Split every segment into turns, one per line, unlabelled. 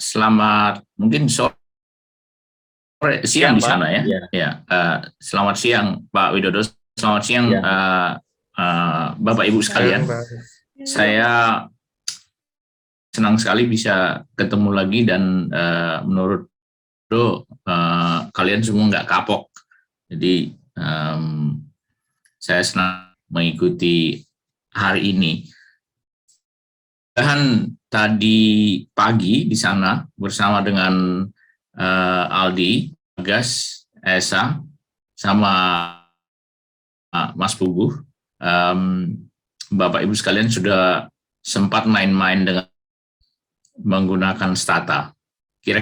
Selamat mungkin sore siang di
Pak.
sana ya.
Ya,
Ya, selamat siang Pak Widodo. Selamat siang
ya.
Bapak Ibu
Siang,
sekalian.
Pak.
Saya senang sekali bisa ketemu lagi dan menurut kalian semua nggak kapok. Jadi saya senang mengikuti hari ini. Dan tadi pagi di sana bersama dengan Aldi, Gas, Esa, sama Mas Puguh, Bapak Ibu sekalian sudah sempat main-main dengan menggunakan Stata. Kira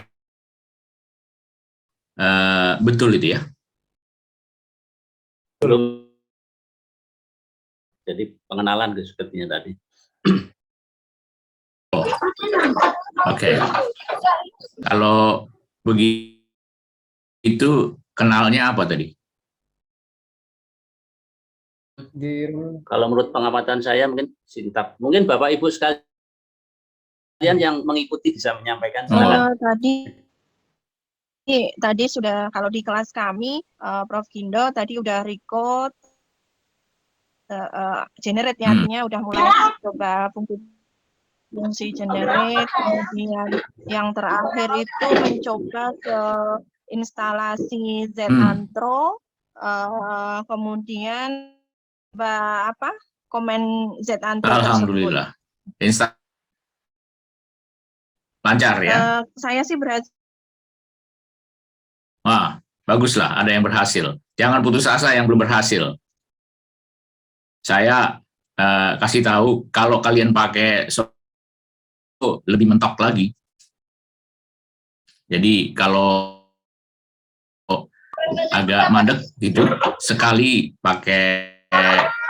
betul itu ya?
Belum. Jadi pengenalan sepertinya tadi.
Oke. Kalau begitu kenalnya apa tadi?
Kalau menurut pengamatan saya mungkin Sintap. Mungkin Bapak Ibu sekalian yang mengikuti bisa menyampaikan.
Tadi sudah, kalau di kelas kami Prof Gindo tadi udah record generate ya, artinya udah mulai coba fungsi generate. Kemudian yang terakhir itu mencoba ke instalasi Z-Antro, kemudian komen Z-Antro
Alhamdulillah. Lancar ya?
Saya sih berhasil.
Wah, baguslah ada yang berhasil. Jangan putus asa yang belum berhasil. Saya kasih tahu kalau kalian pakai lebih mentok lagi. Jadi kalau agak mandek gitu, sekali pakai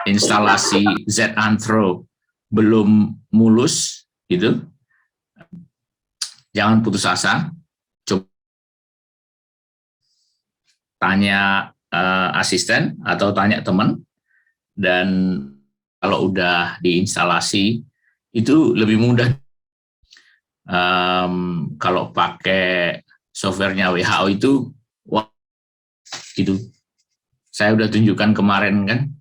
instalasi Z-Antro belum mulus gitu, jangan putus asa. Coba tanya asisten atau tanya teman, dan kalau udah diinstalasi itu lebih mudah. Kalau pakai softwarenya WHO itu, wah, gitu. Saya udah tunjukkan kemarin kan,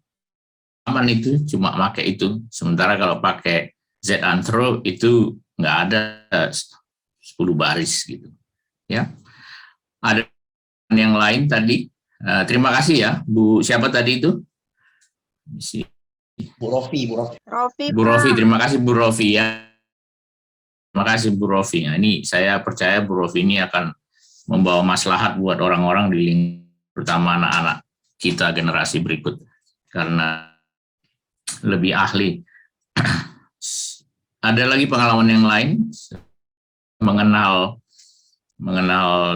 aman itu, cuma pakai itu. Sementara kalau pakai Z-Antro itu nggak ada 10 baris gitu. Ya, ada yang lain tadi. Terima kasih ya, Bu. Siapa tadi itu?
Bu Rofi.
Bu Rofi, terima kasih Bu Rofi ya. Terima kasih Bu Rofi. Nah, ini saya percaya Bu Rofi ini akan membawa maslahat buat orang-orang di lingkungan, terutama anak-anak kita generasi berikut, karena lebih ahli. Ada lagi pengalaman yang lain mengenal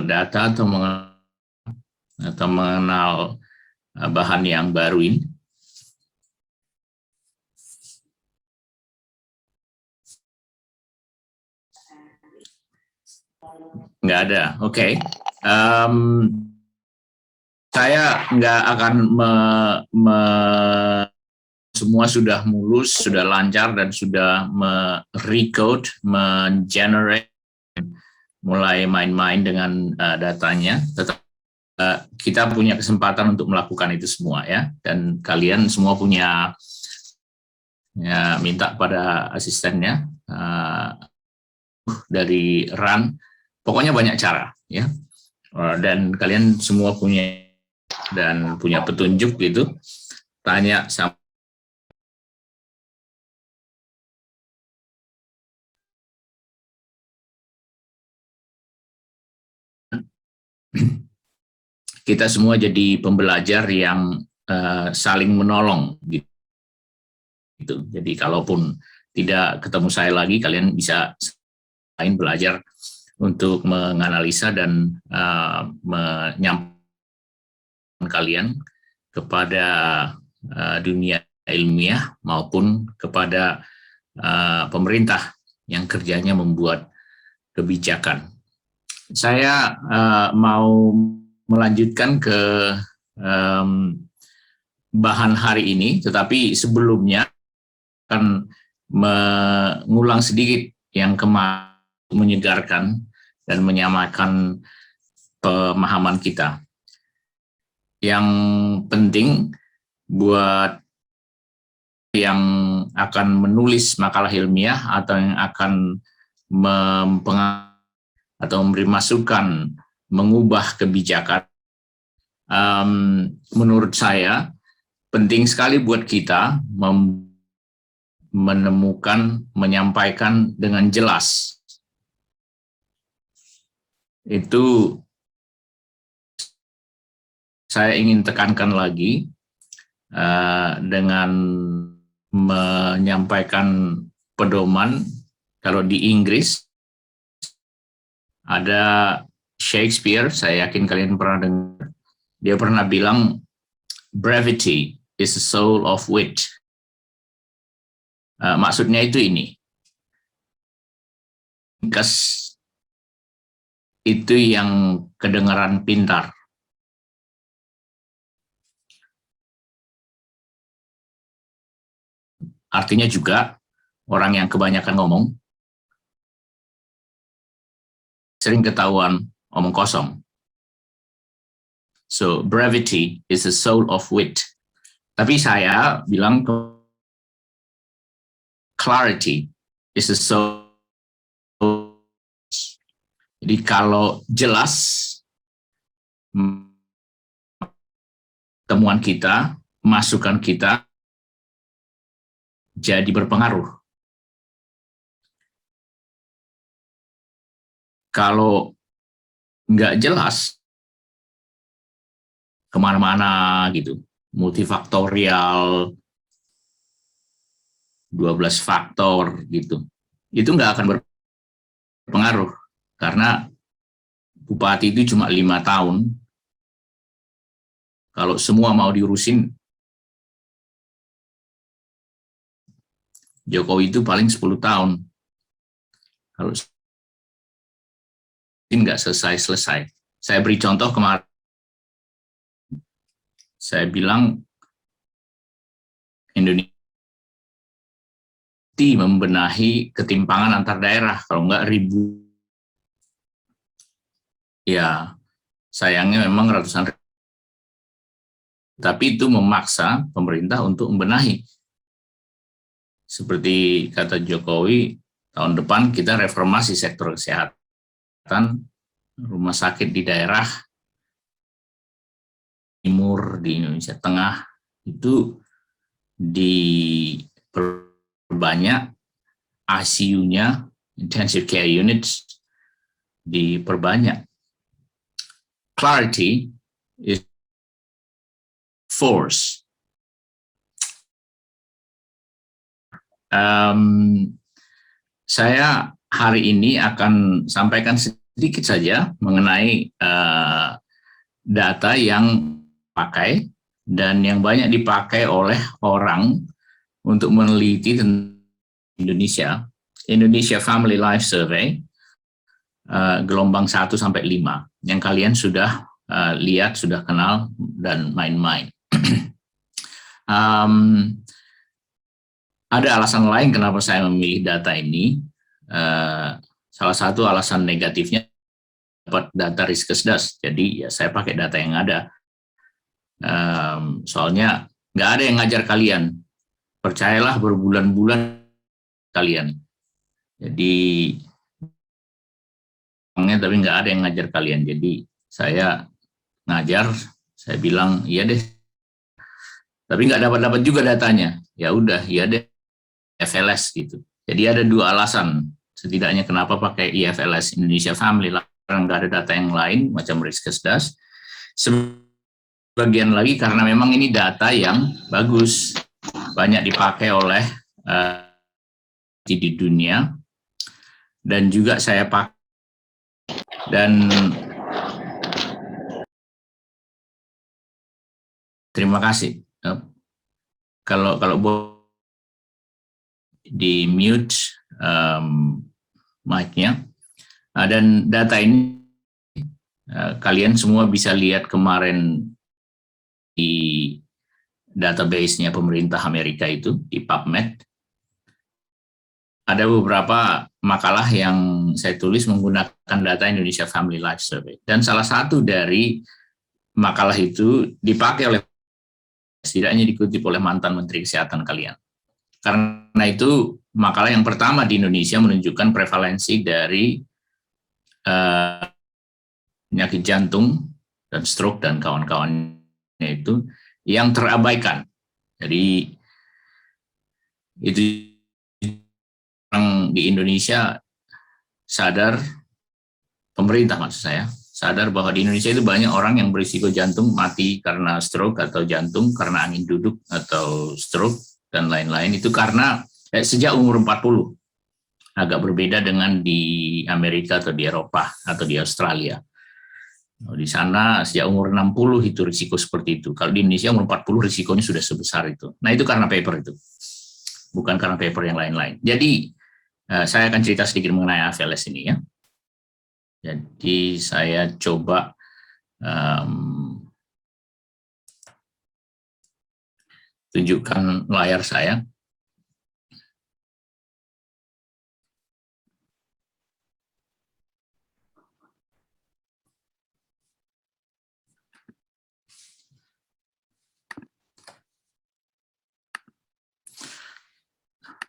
data atau mengenal bahan yang baru ini? Nggak ada, oke. Saya nggak akan semua sudah mulus, sudah lancar, dan sudah me-recode, men-generate, mulai main-main dengan datanya. Tetap kita punya kesempatan untuk melakukan itu semua ya, dan kalian semua punya ya, minta pada asistennya dari Run, pokoknya banyak cara ya, dan kalian semua punya petunjuk gitu, tanya sama kita semua jadi pembelajar yang saling menolong gitu. Jadi kalaupun tidak ketemu saya lagi, kalian bisa lain belajar untuk menganalisa dan menyampaikan kalian kepada dunia ilmiah maupun kepada pemerintah yang kerjanya membuat kebijakan. Saya mau melanjutkan ke bahan hari ini, tetapi sebelumnya akan mengulang sedikit yang kemarin menyegarkan dan menyamakan pemahaman kita. Yang penting buat yang akan menulis makalah ilmiah atau yang akan mempengaruhi atau memberi masukan mengubah kebijakan, menurut saya penting sekali buat kita menemukan, menyampaikan dengan jelas. Itu saya ingin tekankan lagi dengan menyampaikan pedoman. Kalau di Inggris ada Shakespeare, saya yakin kalian pernah dengar. Dia pernah bilang, brevity is the soul of wit. Maksudnya itu ini. Ringkas itu yang kedengaran pintar. Artinya juga orang yang kebanyakan ngomong sering ketahuan omong kosong. So brevity is the soul of wit. Tapi saya bilang clarity is the soul. Jadi kalau jelas temuan kita, masukan kita jadi berpengaruh. Kalau nggak jelas, kemana-mana gitu, multifaktorial, 12 faktor gitu, itu nggak akan berpengaruh, karena bupati itu cuma 5 tahun, kalau semua mau diurusin, Jokowi itu paling 10 tahun, kalau nggak selesai-selesai. Saya beri contoh kemarin, saya bilang Indonesia membenahi ketimpangan antar daerah, kalau nggak ribu. Ya, sayangnya memang ratusan ribu. Tapi itu memaksa pemerintah untuk membenahi. Seperti kata Jokowi, tahun depan kita reformasi sektor kesehatan, rumah sakit di daerah timur, di Indonesia Tengah, itu diperbanyak, ICU-nya, intensive care units, diperbanyak. Clarity is force. Saya hari ini akan sampaikan sedikit saja mengenai data yang dipakai dan yang banyak dipakai oleh orang untuk meneliti tentang Indonesia. Indonesia Family Life Survey, gelombang 1 sampai 5, yang kalian sudah lihat, sudah kenal, dan main-main. Ada alasan lain kenapa saya memilih data ini. Salah satu alasan negatifnya dapat data Riskesdas, jadi ya saya pakai data yang ada. Soalnya nggak ada yang ngajar kalian, percayalah berbulan-bulan kalian. Jadi tapi nggak ada yang ngajar kalian. Jadi saya ngajar, saya bilang iya deh, tapi nggak dapat juga datanya. Ya udah, iya deh, IFLS gitu. Jadi ada 2 alasan setidaknya kenapa pakai IFLS, Indonesia Family Life, karena nggak ada data yang lain macam Riskesdas. Sebagian lagi karena memang ini data yang bagus, banyak dipakai oleh di dunia, dan juga saya pakai. Dan terima kasih. Kalau di mute mic-nya, dan data ini kalian semua bisa lihat kemarin di database-nya pemerintah Amerika itu, di PubMed. ada beberapa makalah yang saya tulis menggunakan data Indonesia Family Life Survey. Dan salah satu dari makalah itu dipakai oleh, setidaknya dikutip oleh mantan Menteri Kesehatan kalian. Karena itu makalah yang pertama di Indonesia menunjukkan prevalensi dari penyakit jantung dan stroke dan kawan-kawannya itu yang terabaikan. Jadi itu orang di Indonesia sadar, pemerintah maksud saya, sadar bahwa di Indonesia itu banyak orang yang berisiko jantung mati karena stroke atau jantung karena angin duduk atau stroke dan lain-lain. Itu karena sejak umur 40, agak berbeda dengan di Amerika atau di Eropa atau di Australia. Di sana sejak umur 60 itu risiko seperti itu. Kalau di Indonesia umur 40 risikonya sudah sebesar itu. Nah itu karena paper itu, bukan karena paper yang lain-lain. Jadi saya akan cerita sedikit mengenai AVLS ini ya. Jadi saya coba tunjukkan layar saya.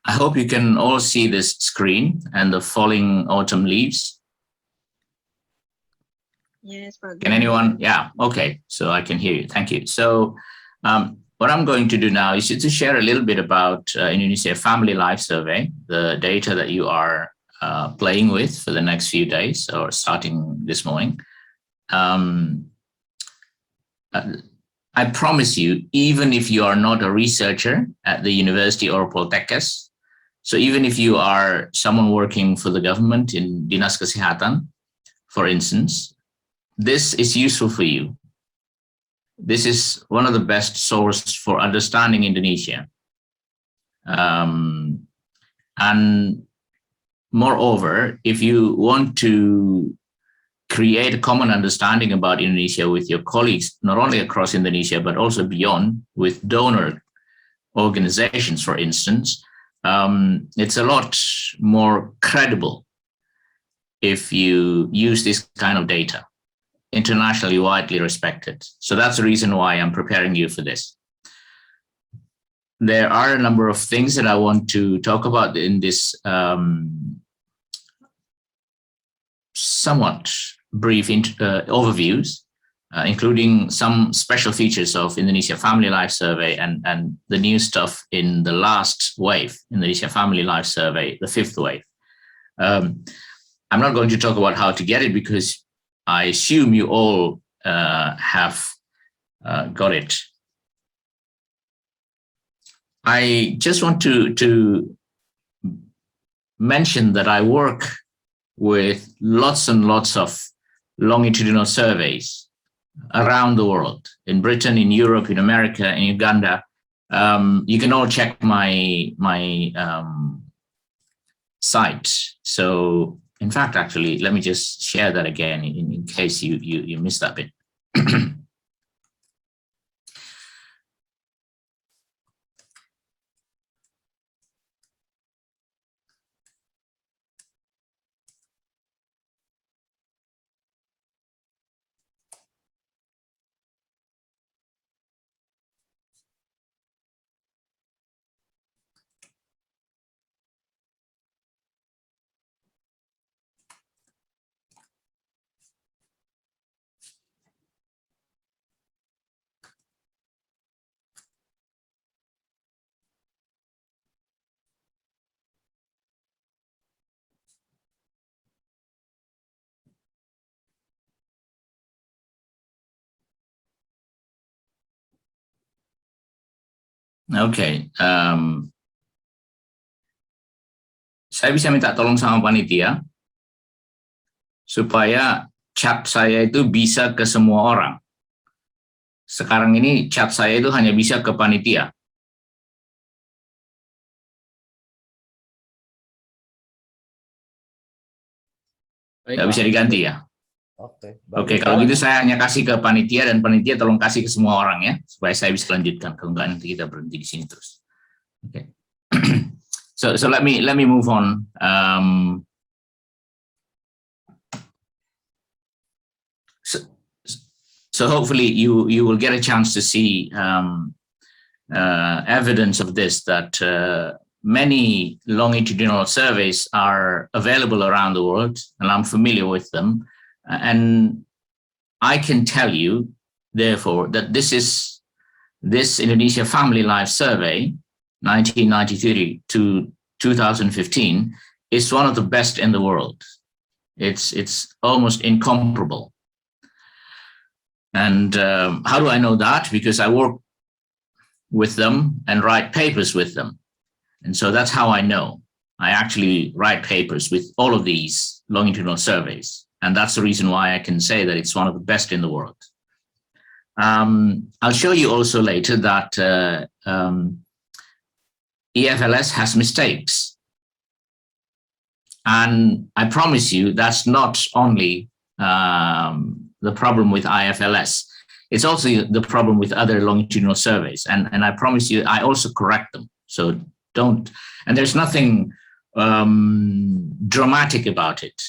I hope you can all see this screen and the falling autumn leaves.
Yes, Pak.
Can anyone? Yeah, okay. So I can hear you. Thank you. So what I'm going to do now is to share a little bit about Indonesia Family Life Survey, the data that you are playing with for the next few days or starting this morning. I promise you, even if you are not a researcher at the university or Poltekkes, so even if you are someone working for the government in Dinas Kesehatan, for instance, this is useful for you. This is one of the best sources for understanding Indonesia. And moreover, if you want to create a common understanding about Indonesia with your colleagues, not only across Indonesia, but also beyond, with donor organizations, for instance, it's a lot more credible if you use this kind of data, internationally widely respected. So that's the reason why I'm preparing you for this. There are a number of things that I want to talk about in this somewhat brief overviews, including some special features of Indonesia Family Life Survey and the new stuff in the last wave, Indonesia Family Life Survey, the 5th wave. I'm not going to talk about how to get it because I assume you all have got it. I just want to mention that I work with lots and lots of longitudinal surveys around the world, in Britain, in Europe, in America, in Uganda. You can all check my site. So in fact, actually, let me just share that again in case you missed that bit. Oke, saya bisa minta tolong sama panitia supaya chat saya itu bisa ke semua orang. Sekarang ini chat saya itu hanya bisa ke panitia. Nggak bisa diganti ya? Oke, kalau gitu saya hanya kasih ke panitia dan panitia tolong kasih ke semua orang ya, supaya saya bisa lanjutkan. Kalau enggak nanti kita berhenti di sini terus. Oke. So let me move on. So hopefully you will get a chance to see evidence of this, that many longitudinal surveys are available around the world, and I'm familiar with them. And I can tell you, therefore, that this Indonesia Family Life Survey, 1993 to 2015, is one of the best in the world. It's almost incomparable. And how do I know that? Because I work with them and write papers with them. And so that's how I know. I actually write papers with all of these longitudinal surveys. And that's the reason why I can say that it's one of the best in the world. I'll show you also later that EFLS has mistakes. And I promise you, that's not only the problem with IFLS. It's also the problem with other longitudinal surveys. And I promise you, I also correct them. So don't, and there's nothing dramatic about it.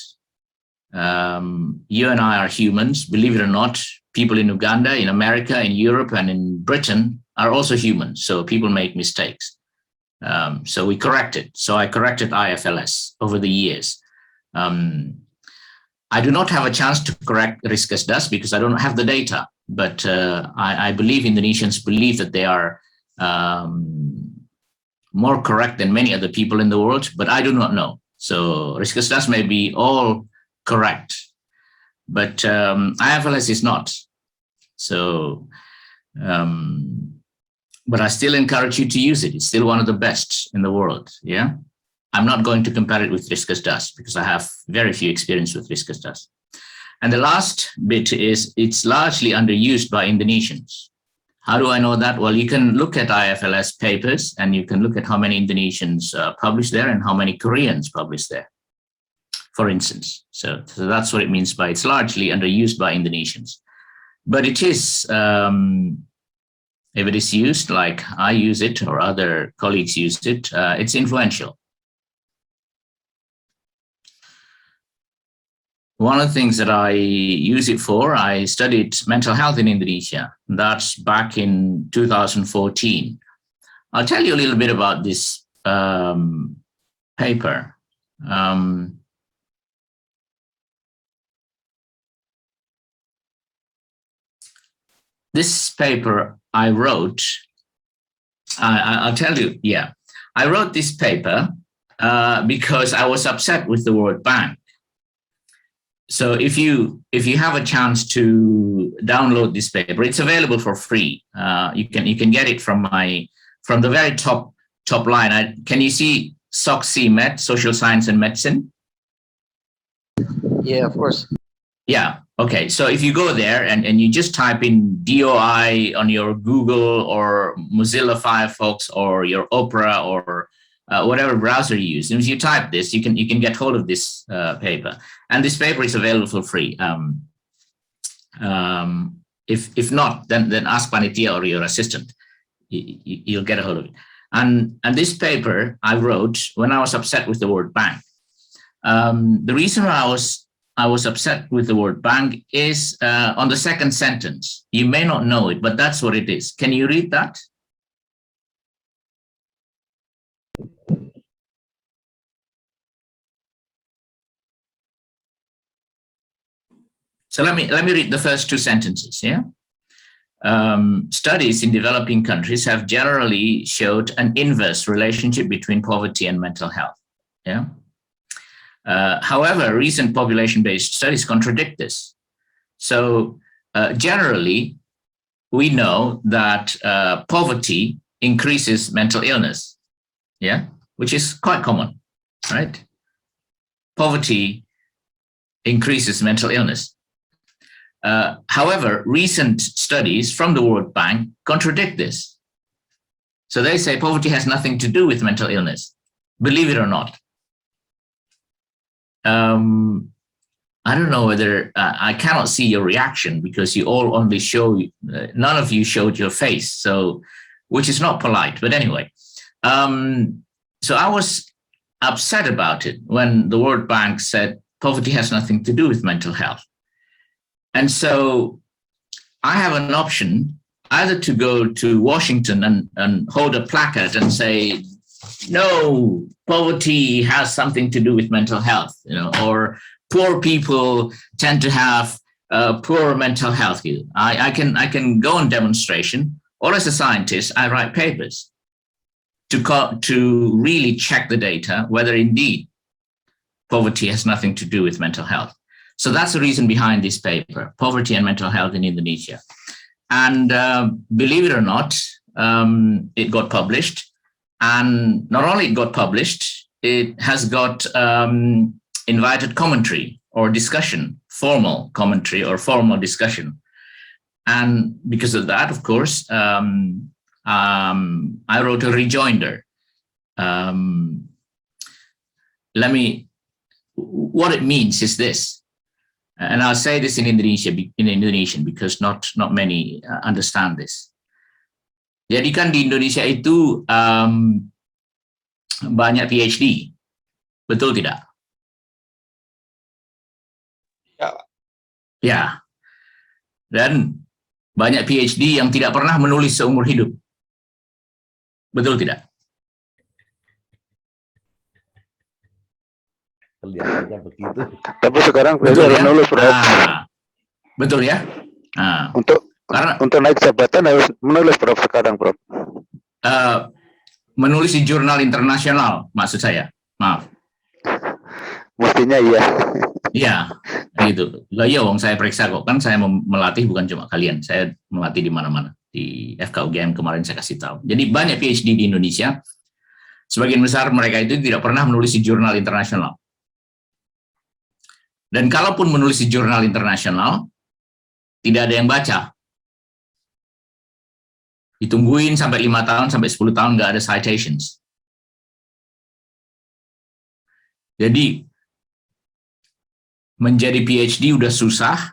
You and I are humans, believe it or not. People in Uganda, in America, in Europe, and in Britain are also humans. So people make mistakes. So we correct it. So I corrected IFLS over the years. I do not have a chance to correct Riskersdas because I don't have the data, but I believe Indonesians believe that they are more correct than many other people in the world, but I do not know. So Riskersdas may be all correct, but IFLS is not. So, but I still encourage you to use it. It's still one of the best in the world, yeah? I'm not going to compare it with Riskersdas because I have very few experience with Riskersdas. And the last bit is it's largely underused by Indonesians. How do I know that? Well, you can look at IFLS papers and you can look at how many Indonesians publish there and how many Koreans publish there, for instance. So that's what it means by it's largely underused by Indonesians. But it is, if it is used like I use it or other colleagues use it, it's influential. One of the things that I use it for, I studied mental health in Indonesia. That's back in 2014. I'll tell you a little bit about this paper. This paper I wrote, I'll tell you, yeah. I wrote this paper because I was upset with the World Bank. So if you have a chance to download this paper, it's available for free. You can get it from the very top line. Can you see SocSciMed, Social Science and Medicine?
Yeah, of course.
Yeah. Okay. So if you go there and you just type in DOI on your Google or Mozilla Firefox or your Opera or whatever browser you use, and if you type this, you can get hold of this paper. And this paper is available for free. If not, then ask Panitia or your assistant. You'll get a hold of it. And this paper I wrote when I was upset with the World Bank. The reason I was upset with the World Bank is on the second sentence. You may not know it, but that's what it is. Can you read that? So let me read the first two sentences. Yeah. Studies in developing countries have generally showed an inverse relationship between poverty and mental health. Yeah. However, recent population-based studies contradict this. So generally, we know that poverty increases mental illness. Yeah, which is quite common, right? Poverty increases mental illness. However, recent studies from the World Bank contradict this. So they say poverty has nothing to do with mental illness, believe it or not. I don't know whether I cannot see your reaction because you all only show, none of you showed your face, so which is not polite. But anyway, So I was upset about it when the World Bank said poverty has nothing to do with mental health. And so I have an option either to go to Washington and hold a placard and say, no, poverty has something to do with mental health, or poor people tend to have poor mental health. I can go on demonstration, or as a scientist, I write papers to really check the data, whether indeed poverty has nothing to do with mental health. So that's the reason behind this paper, Poverty and Mental Health in Indonesia. And believe it or not, it got published. And not only it got published, it has got invited commentary or discussion, formal commentary or formal discussion. And because of that, of course, I wrote a rejoinder. What it means is this, and I'll say this in Indonesian because not many understand this. Jadi kan di Indonesia itu banyak PhD, betul tidak?
Ya.
Ya. Dan banyak PhD yang tidak pernah menulis seumur hidup. Betul tidak?
Kelihatannya begitu.
Tapi sekarang
Betul
belajar
ya?
menulis, Prof.
Betul ya? Nah, untuk
naik jabatan harus menulis, Prof, sekarang, Prof.
Menulis di jurnal internasional, maksud saya. Maaf.
Mestinya iya.
Iya, gitu. Lah iya, wong saya periksa kok, kan saya melatih bukan cuma kalian, saya melatih di mana-mana. Di FKUGM kemarin saya kasih tahu. Jadi banyak PhD di Indonesia, sebagian besar mereka itu tidak pernah menulis di jurnal internasional. Dan kalaupun menulis di jurnal internasional, tidak ada yang baca. Ditungguin sampai 5 tahun, sampai 10 tahun nggak ada citations. Jadi, menjadi PhD udah susah.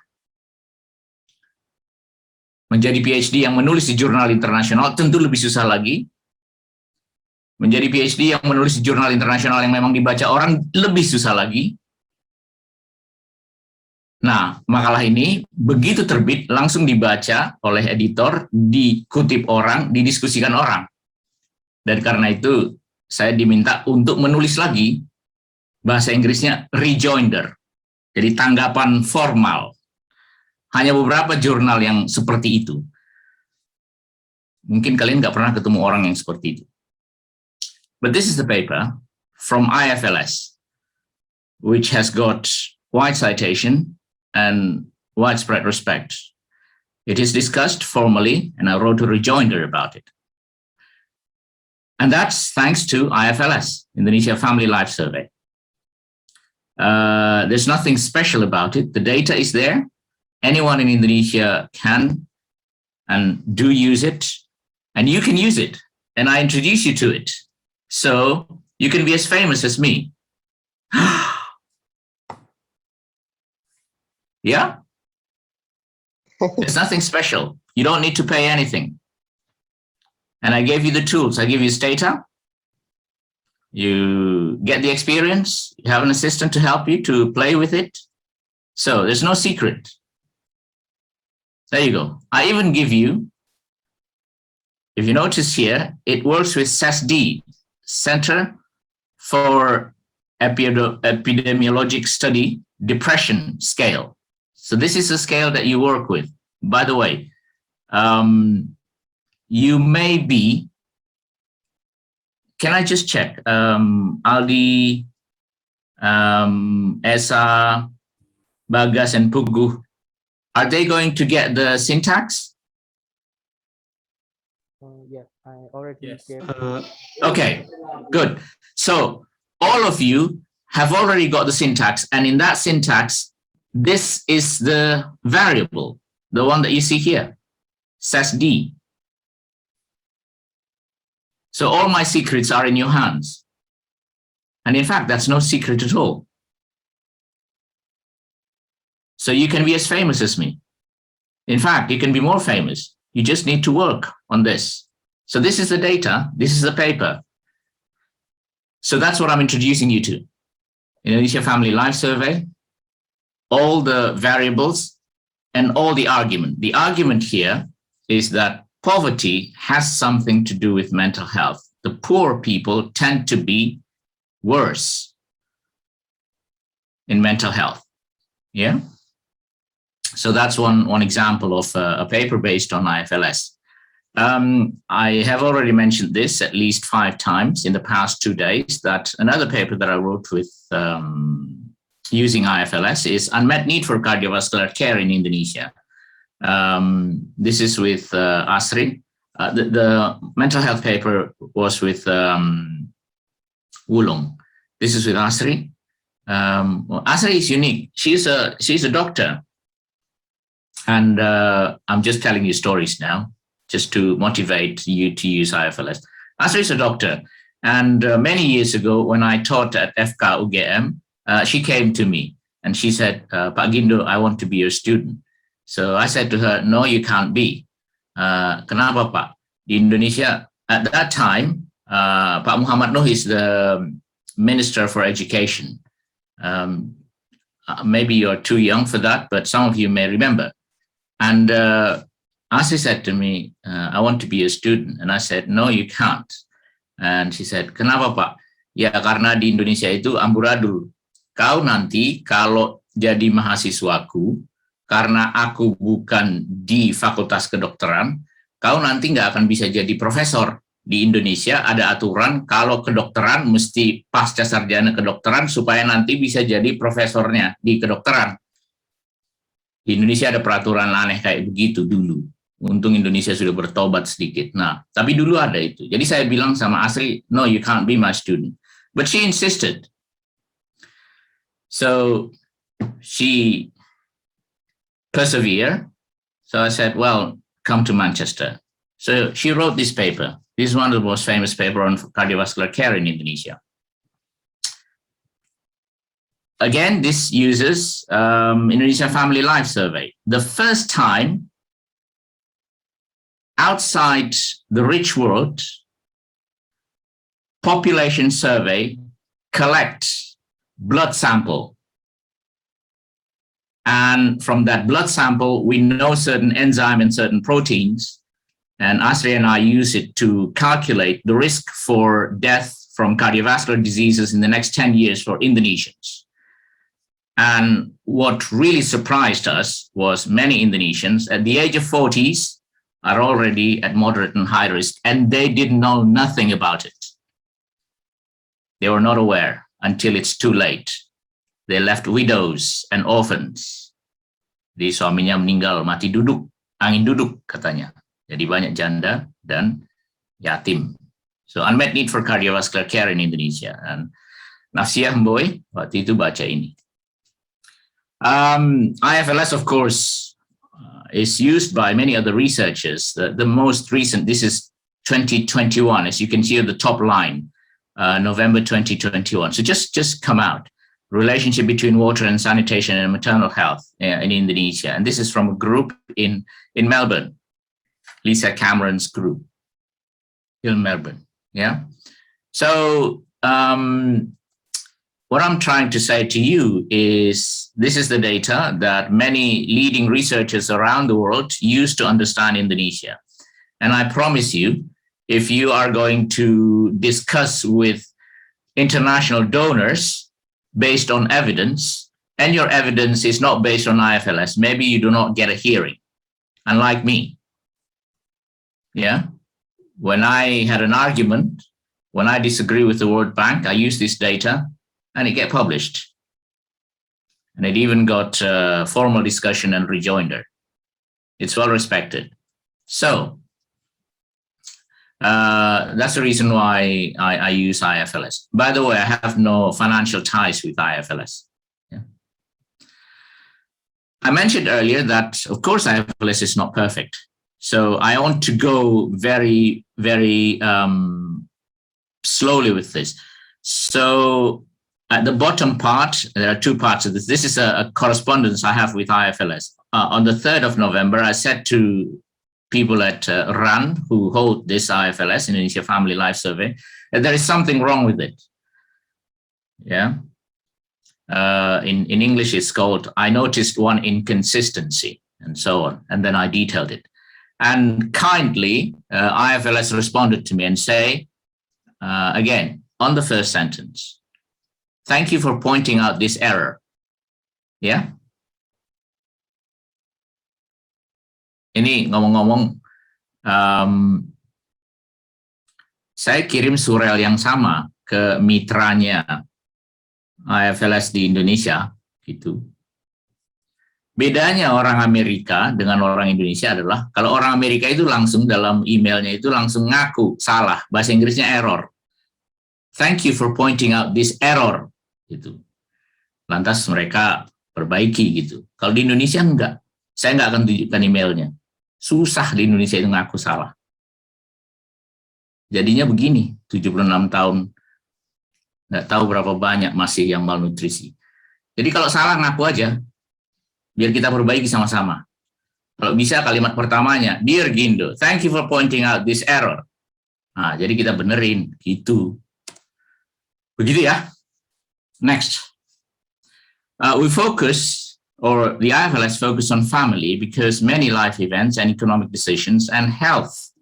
Menjadi PhD yang menulis di jurnal internasional tentu lebih susah lagi. Menjadi PhD yang menulis di jurnal internasional yang memang dibaca orang lebih susah lagi. Nah, makalah ini begitu terbit langsung dibaca oleh editor, dikutip orang, didiskusikan orang. Dan karena itu saya diminta untuk menulis lagi, bahasa Inggrisnya rejoinder. Jadi tanggapan formal. Hanya beberapa jurnal yang seperti itu. Mungkin kalian nggak pernah ketemu orang yang seperti itu. But this is the paper from IFLS, which has got wide citation and widespread respect. It is discussed formally, and I wrote a rejoinder about it. And that's thanks to IFLS, Indonesia Family Life Survey. There's nothing special about it. The data is there. Anyone in Indonesia can and do use it, and you can use it. And I introduce you to it. So you can be as famous as me. Yeah? There's nothing special. You don't need to pay anything. And I gave you the tools. I give you data. You get the experience. You have an assistant to help you to play with it. So there's no secret. There you go. I even give you, if you notice here, it works with CESD, Center for Epidemiologic Study, Depression Scale. So this is a scale that you work with. By the way, you may be, can I just check? Aldi, Esa, Bagas, and Pugu, are they going to get the syntax?
Yeah, I already
Yes.
get.
Okay, good. So all of you have already got the syntax, and in that syntax, this is the variable, the one that you see here, SESD. So all my secrets are in your hands. And in fact, that's no secret at all. So you can be as famous as me. In fact, you can be more famous. You just need to work on this. So this is the data, this is the paper. So that's what I'm introducing you to. Indonesia Family Life Survey, all the variables and all the argument. The argument here is that poverty has something to do with mental health. The poor people tend to be worse in mental health. Yeah. So that's one example of a paper based on IFLS. I have already mentioned this at least 5 times in the past 2 days, that another paper that I wrote with using IFLS is Unmet Need for Cardiovascular Care in Indonesia. This is with Asri. The mental health paper was with Wulong. This is with Asri. Asri is unique. She's a doctor. And I'm just telling you stories now, just to motivate you to use IFLS. Asri is a doctor. And many years ago, when I taught at FK UGM, she came to me and she said, Pak Gindo, I want to be your student. So I said to her, no, you can't be. Kenapa, Pak? Di Indonesia, at that time, Pak Muhammad Nuh is the Minister for Education. Maybe you're too young for that, but some of you may remember. And Asri said to me, I want to be a student. And I said, no, you can't. And she said, kenapa, Pak? Ya, karena di Indonesia itu amburadul. Kau nanti kalau jadi mahasiswaku, karena aku bukan di fakultas kedokteran, kau nanti nggak akan bisa jadi profesor. Di Indonesia ada aturan kalau kedokteran mesti pasca sarjana kedokteran supaya nanti bisa jadi profesornya di kedokteran. Di Indonesia ada peraturan aneh kayak begitu dulu. Untung Indonesia sudah bertobat sedikit. Nah, tapi dulu ada itu. Jadi saya bilang sama Asri, no, you can't be my student. But she insisted. So she persevered. So I said, well, come to Manchester. So she wrote this paper. This is one of the most famous papers on cardiovascular care in Indonesia. Again, this uses Indonesia Family Life Survey. The first time outside the rich world, population survey collects blood sample. And from that blood sample, we know certain enzyme and certain proteins. And Asri and I use it to calculate the risk for death from cardiovascular diseases in the next 10 years for Indonesians. And what really surprised us was many Indonesians at the age of 40s are already at moderate and high risk, and they didn't know nothing about it. They were not aware until it's too late. They left widows and orphans. Di suaminya meninggal mati duduk, angin duduk katanya. Jadi banyak janda dan yatim. So unmet need for cardiovascular care in Indonesia. And Nafsiah Mboy waktu itu baca ini. IFLS, of course, is used by many other researchers. The most recent, this is 2021, as you can see at the top line, November 2021. So just come out. Relationship between water and sanitation and maternal health in Indonesia. And this is from a group in Melbourne, Lisa Cameron's group in Melbourne. Yeah. So what I'm trying to say to you is this is the data that many leading researchers around the world use to understand Indonesia. And I promise you, if you are going to discuss with international donors based on evidence, and your evidence is not based on IFLS, maybe you do not get a hearing, unlike me. Yeah. When I had an argument, when I disagree with the World Bank, I use this data and it get published. And it even got formal discussion and rejoinder. It's well respected. So that's the reason why I use IFLS. By the way, I have no financial ties with IFLS. Yeah. I mentioned earlier that, of course, IFLS is not perfect. So I want to go very, very slowly with this. So at the bottom part, there are 2 parts of this. This is a correspondence I have with IFLS. On the 3rd of November, I said to people at RAN who hold this IFLS, Indonesia Family Life Survey, that there is something wrong with it. Yeah. In English, it's called, I noticed one inconsistency, and so on. And then I detailed it. And kindly, IFLS responded to me and say, again, on the first sentence, thank you for pointing out this error. Ya. Ini ngomong-ngomong, saya kirim surel yang sama ke mitranya IFLS di Indonesia, gitu. Bedanya orang Amerika dengan orang Indonesia adalah kalau orang Amerika itu langsung dalam emailnya itu langsung ngaku salah, bahasa Inggrisnya error. Thank you for pointing out this error, gitu. Lantas mereka perbaiki gitu. Kalau di Indonesia enggak, saya enggak akan tunjukkan emailnya. Susah di Indonesia itu ngaku salah. Jadinya begini, 76 tahun, enggak tahu berapa banyak masih yang malnutrisi. Jadi kalau salah ngaku aja, biar kita perbaiki sama-sama. Kalau bisa kalimat pertamanya, Dear Gindo, thank you for pointing out this error. Nah, jadi kita benerin, gitu. Begitu ya. Next. We focus, or the IFLS focus on family because many life events and economic decisions and health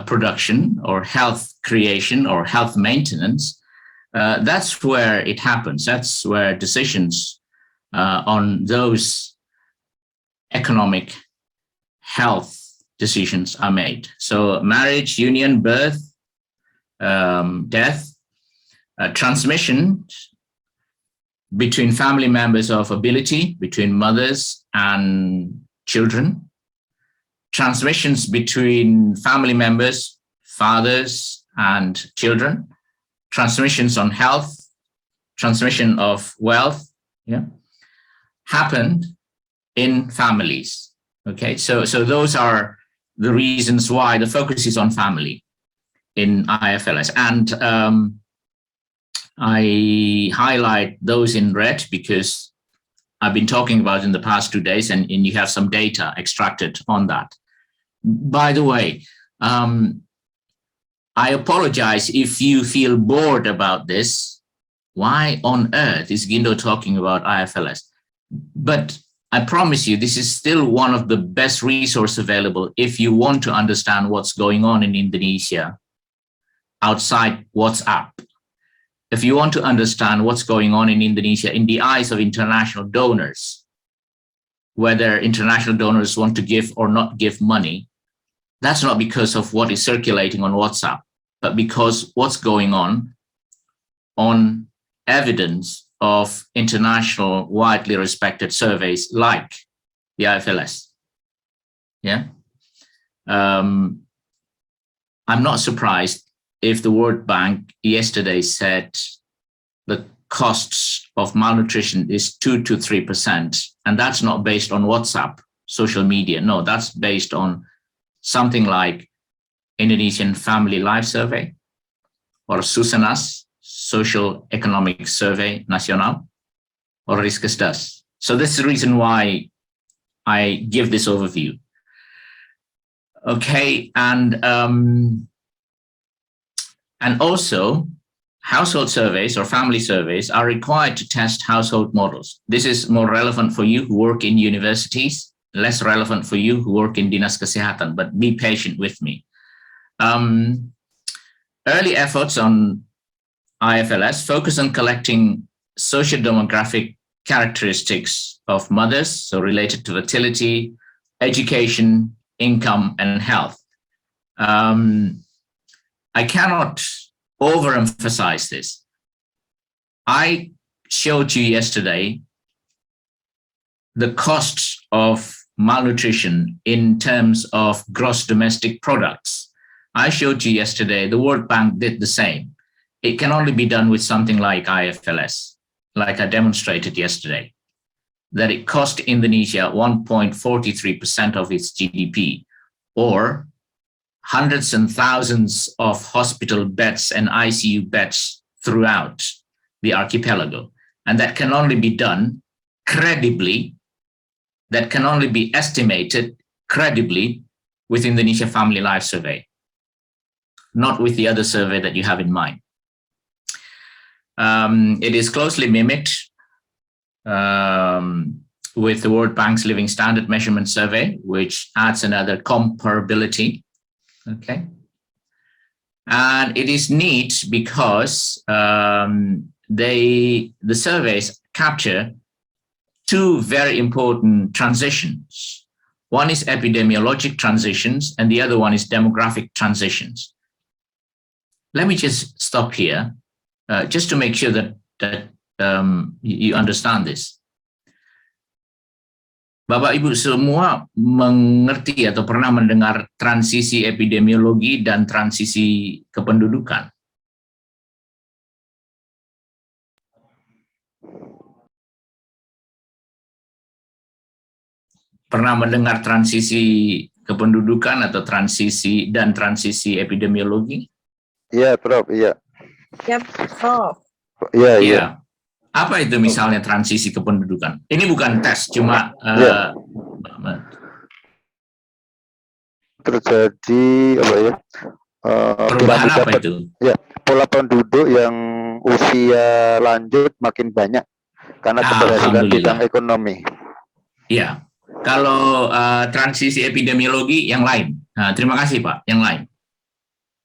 production or health creation or health maintenance, that's where it happens. That's where decisions on those economic health decisions are made. So marriage, union, birth, death, transmission between family members of ability, between mothers and children, transmissions between family members, fathers and children, transmissions on health, transmission of wealth, yeah, happened in families. Okay, so those are the reasons why the focus is on family in IFLS. And I highlight those in red because I've been talking about in the past 2 days, and you have some data extracted on that. By the way, I apologize if you feel bored about this. Why on earth is Gindo talking about IFLS? But I promise you, this is still one of the best resources available if you want to understand what's going on in Indonesia outside WhatsApp. If you want to understand what's going on in Indonesia in the eyes of international donors, whether international donors want to give or not give money, that's not because of what is circulating on WhatsApp, but because what's going on evidence of international widely respected surveys like the IFLS. Yeah. I'm not surprised if the World Bank yesterday said the costs of malnutrition is 2 to 3%, and that's not based on WhatsApp, social media. No, that's based on something like Indonesian Family Life Survey or Susanas, Social Economic Survey Nasional, or Riskesdas. So this is the reason why I give this overview. Okay, and also household surveys or family surveys are required to test household models. This is more relevant for you who work in universities, less relevant for you who work in Dinas Kesehatan, but be patient with me. Early efforts on IFLS focus on collecting socio-demographic characteristics of mothers, so related to fertility, education, income, and health. I cannot overemphasize this. I showed you yesterday the costs of malnutrition in terms of gross domestic products. I showed you yesterday, the World Bank did the same. It can only be done with something like IFLS, like I demonstrated yesterday, that it cost Indonesia 1.43% of its GDP, or hundreds and thousands of hospital beds and ICU beds throughout the archipelago. And that can only be done credibly, that can only be estimated credibly with Indonesia Family Life Survey, not with the other survey that you have in mind. It is closely mimicked with the World Bank's Living Standard Measurement Survey, which adds another comparability. Okay. And it is neat because the surveys capture two very important transitions. One is epidemiologic transitions, and the other one is demographic transitions. Let me just stop here, just to make sure that you understand this. Bapak Ibu semua mengerti atau pernah mendengar transisi epidemiologi dan transisi kependudukan? Pernah mendengar transisi kependudukan atau transisi epidemiologi?
Iya, Prof. Iya.
Ya, Prof.
Iya, iya.
Iya. Apa itu misalnya transisi kependudukan? Ini bukan tes, cuma
terjadi apa ya?
perubahan apa itu?
Ya, pola penduduk yang usia lanjut makin banyak karena keberhasilan bidang ekonomi.
Iya. Kalau transisi epidemiologi yang lain. Nah, terima kasih Pak. Yang lain.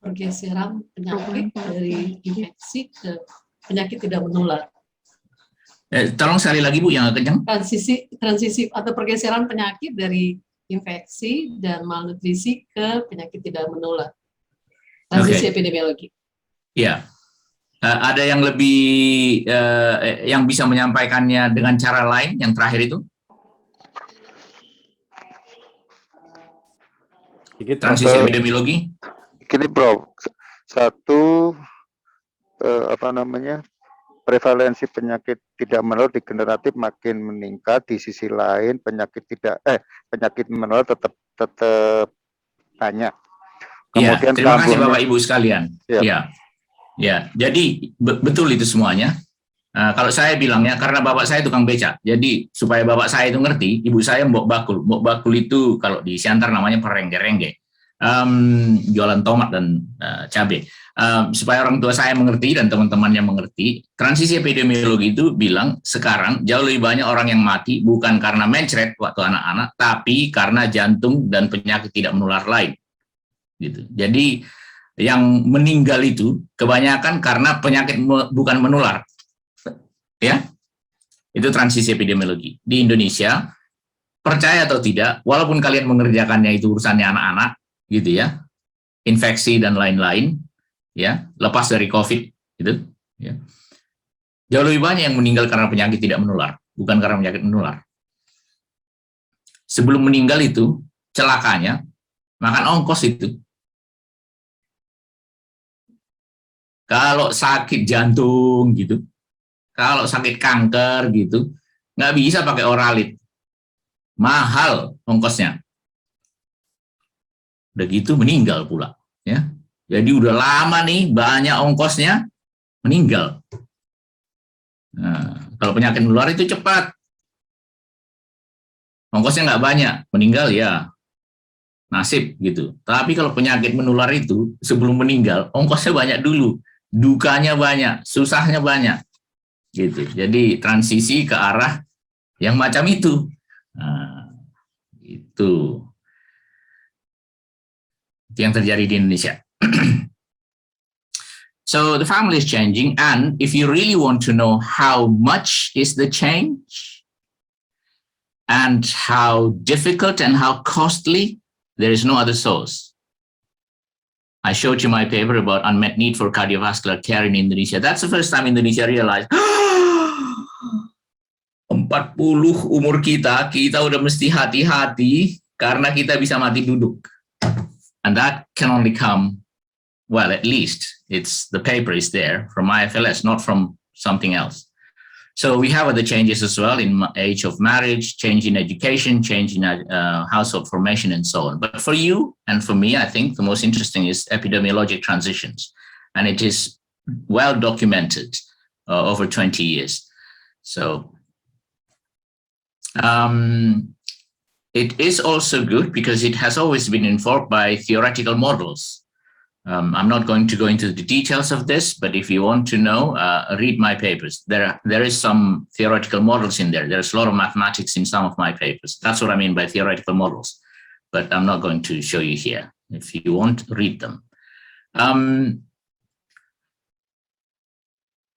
Pergeseran penyakit dari infeksi ke penyakit tidak menular.
Tolong sekali lagi Bu yang kencang.
Transisi atau pergeseran penyakit dari infeksi dan malnutrisi ke penyakit tidak menular. Transisi epidemiologi.
Iya. Ada yang lebih yang bisa menyampaikannya dengan cara lain yang terakhir itu? Transisi epidemiologi.
Gini Bro, satu prevalensi penyakit tidak menular degeneratif makin meningkat. Di sisi lain penyakit menular tetap banyak. Kemudian
terima kasih Bapak Ibu sekalian. Ya, jadi betul itu semuanya. Kalau saya bilangnya karena bapak saya tukang beca, jadi supaya bapak saya itu ngerti, ibu saya mbok bakul. Mbok bakul itu kalau di Siantar namanya perengge-rengge, jualan tomat dan cabai. Supaya orang tua saya mengerti dan teman-temannya mengerti, transisi epidemiologi itu bilang sekarang jauh lebih banyak orang yang mati bukan karena mencret waktu anak-anak, tapi karena jantung dan penyakit tidak menular lain. Gitu. Jadi yang meninggal itu kebanyakan karena penyakit bukan menular. Ya, itu transisi epidemiologi. Di Indonesia, percaya atau tidak, walaupun kalian mengerjakannya itu urusannya anak-anak, gitu ya, infeksi dan lain-lain, ya, lepas dari COVID, gitu, ya, jauh lebih banyak yang meninggal karena penyakit tidak menular, bukan karena penyakit menular. Sebelum meninggal itu, celakanya, makan ongkos itu. Kalau sakit jantung, gitu, kalau sakit kanker gitu, nggak bisa pakai Oralit. Mahal ongkosnya. Udah gitu meninggal pula. Ya. Jadi udah lama nih banyak ongkosnya, meninggal. Nah, kalau penyakit menular itu cepat. Ongkosnya nggak banyak, meninggal ya nasib gitu. Tapi kalau penyakit menular itu sebelum meninggal, ongkosnya banyak dulu. Dukanya banyak, susahnya banyak. Gitu. Jadi transisi ke arah yang macam itu. Nah, itu yang terjadi di Indonesia. So the family is changing, and if you really want to know how much is the change and how difficult and how costly, there is no other source. I showed you my paper about unmet need for cardiovascular care in Indonesia. That's the first time Indonesia realized 40 umur kita udah mesti hati-hati karena kita bisa mati duduk. And that can only come, well, at least the paper is there from IFLS, not from something else. So we have other changes as well in age of marriage, change in education, change in household formation, and so on. But for you and for me, I think the most interesting is epidemiologic transitions. And it is well documented over 20 years. So it is also good because it has always been informed by theoretical models. I'm not going to go into the details of this, but if you want to know, read my papers. There is some theoretical models in there. There's a lot of mathematics in some of my papers. That's what I mean by theoretical models, but I'm not going to show you here. If you want, read them.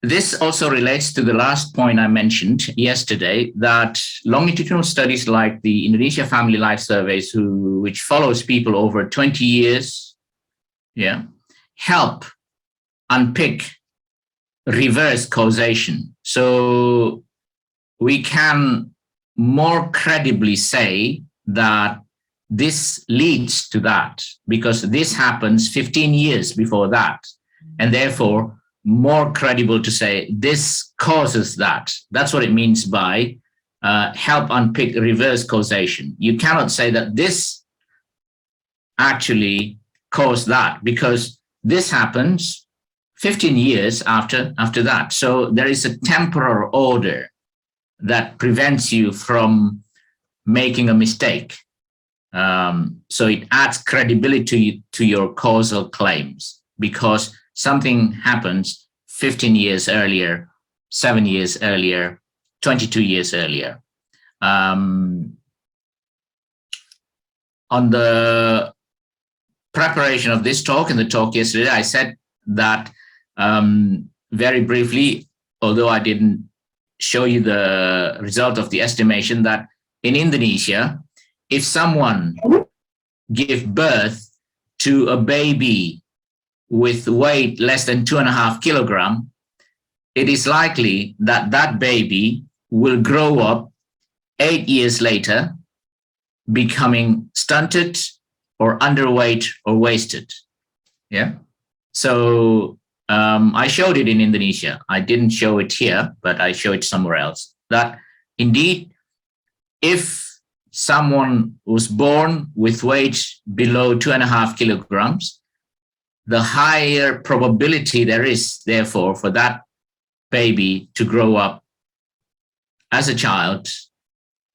This also relates to the last point I mentioned yesterday, that longitudinal studies like the Indonesia Family Life Surveys, which follows people over 20 years, help unpick reverse causation. So we can more credibly say that this leads to that because this happens 15 years before that, and therefore more credible to say this causes that. That's what it means by help unpick reverse causation. You cannot say that this actually caused that because this happens 15 years after that. So there is a temporal order that prevents you from making a mistake. So it adds credibility to your causal claims because something happens 15 years earlier, 7 years earlier, 22 years earlier. On the preparation of this talk and the talk yesterday, I said that very briefly, although I didn't show you the result of the estimation, that in Indonesia, if someone gives birth to a baby with weight less than 2.5 kilograms, it is likely that that baby will grow up 8 years later, becoming stunted or underweight or wasted. Yeah. So I showed it in Indonesia. I didn't show it here, but I show it somewhere else. That indeed, if someone was born with weight below 2.5 kilograms, the higher probability there is, therefore, for that baby to grow up as a child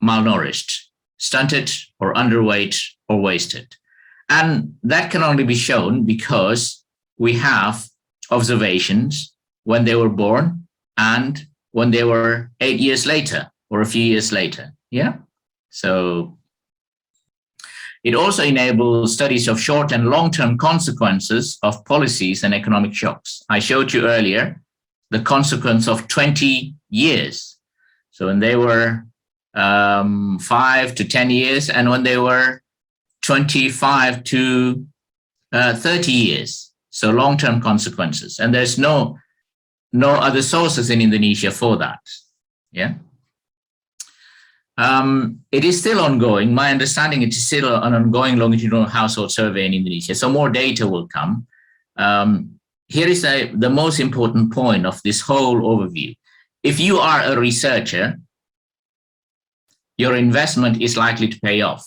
malnourished, stunted or underweight or wasted. And that can only be shown because we have observations when they were born and when they were 8 years later or a few years later. Yeah. So it also enables studies of short and long-term consequences of policies and economic shocks. I showed you earlier the consequence of 20 years. So when they were 5 to 10 years and when they were 25 to 30 years. So long-term consequences. And there's no other sources in Indonesia for that. Yeah. It is still ongoing. My understanding, it is still an ongoing longitudinal household survey in Indonesia. So more data will come. Here is the most important point of this whole overview. If you are a researcher, your investment is likely to pay off.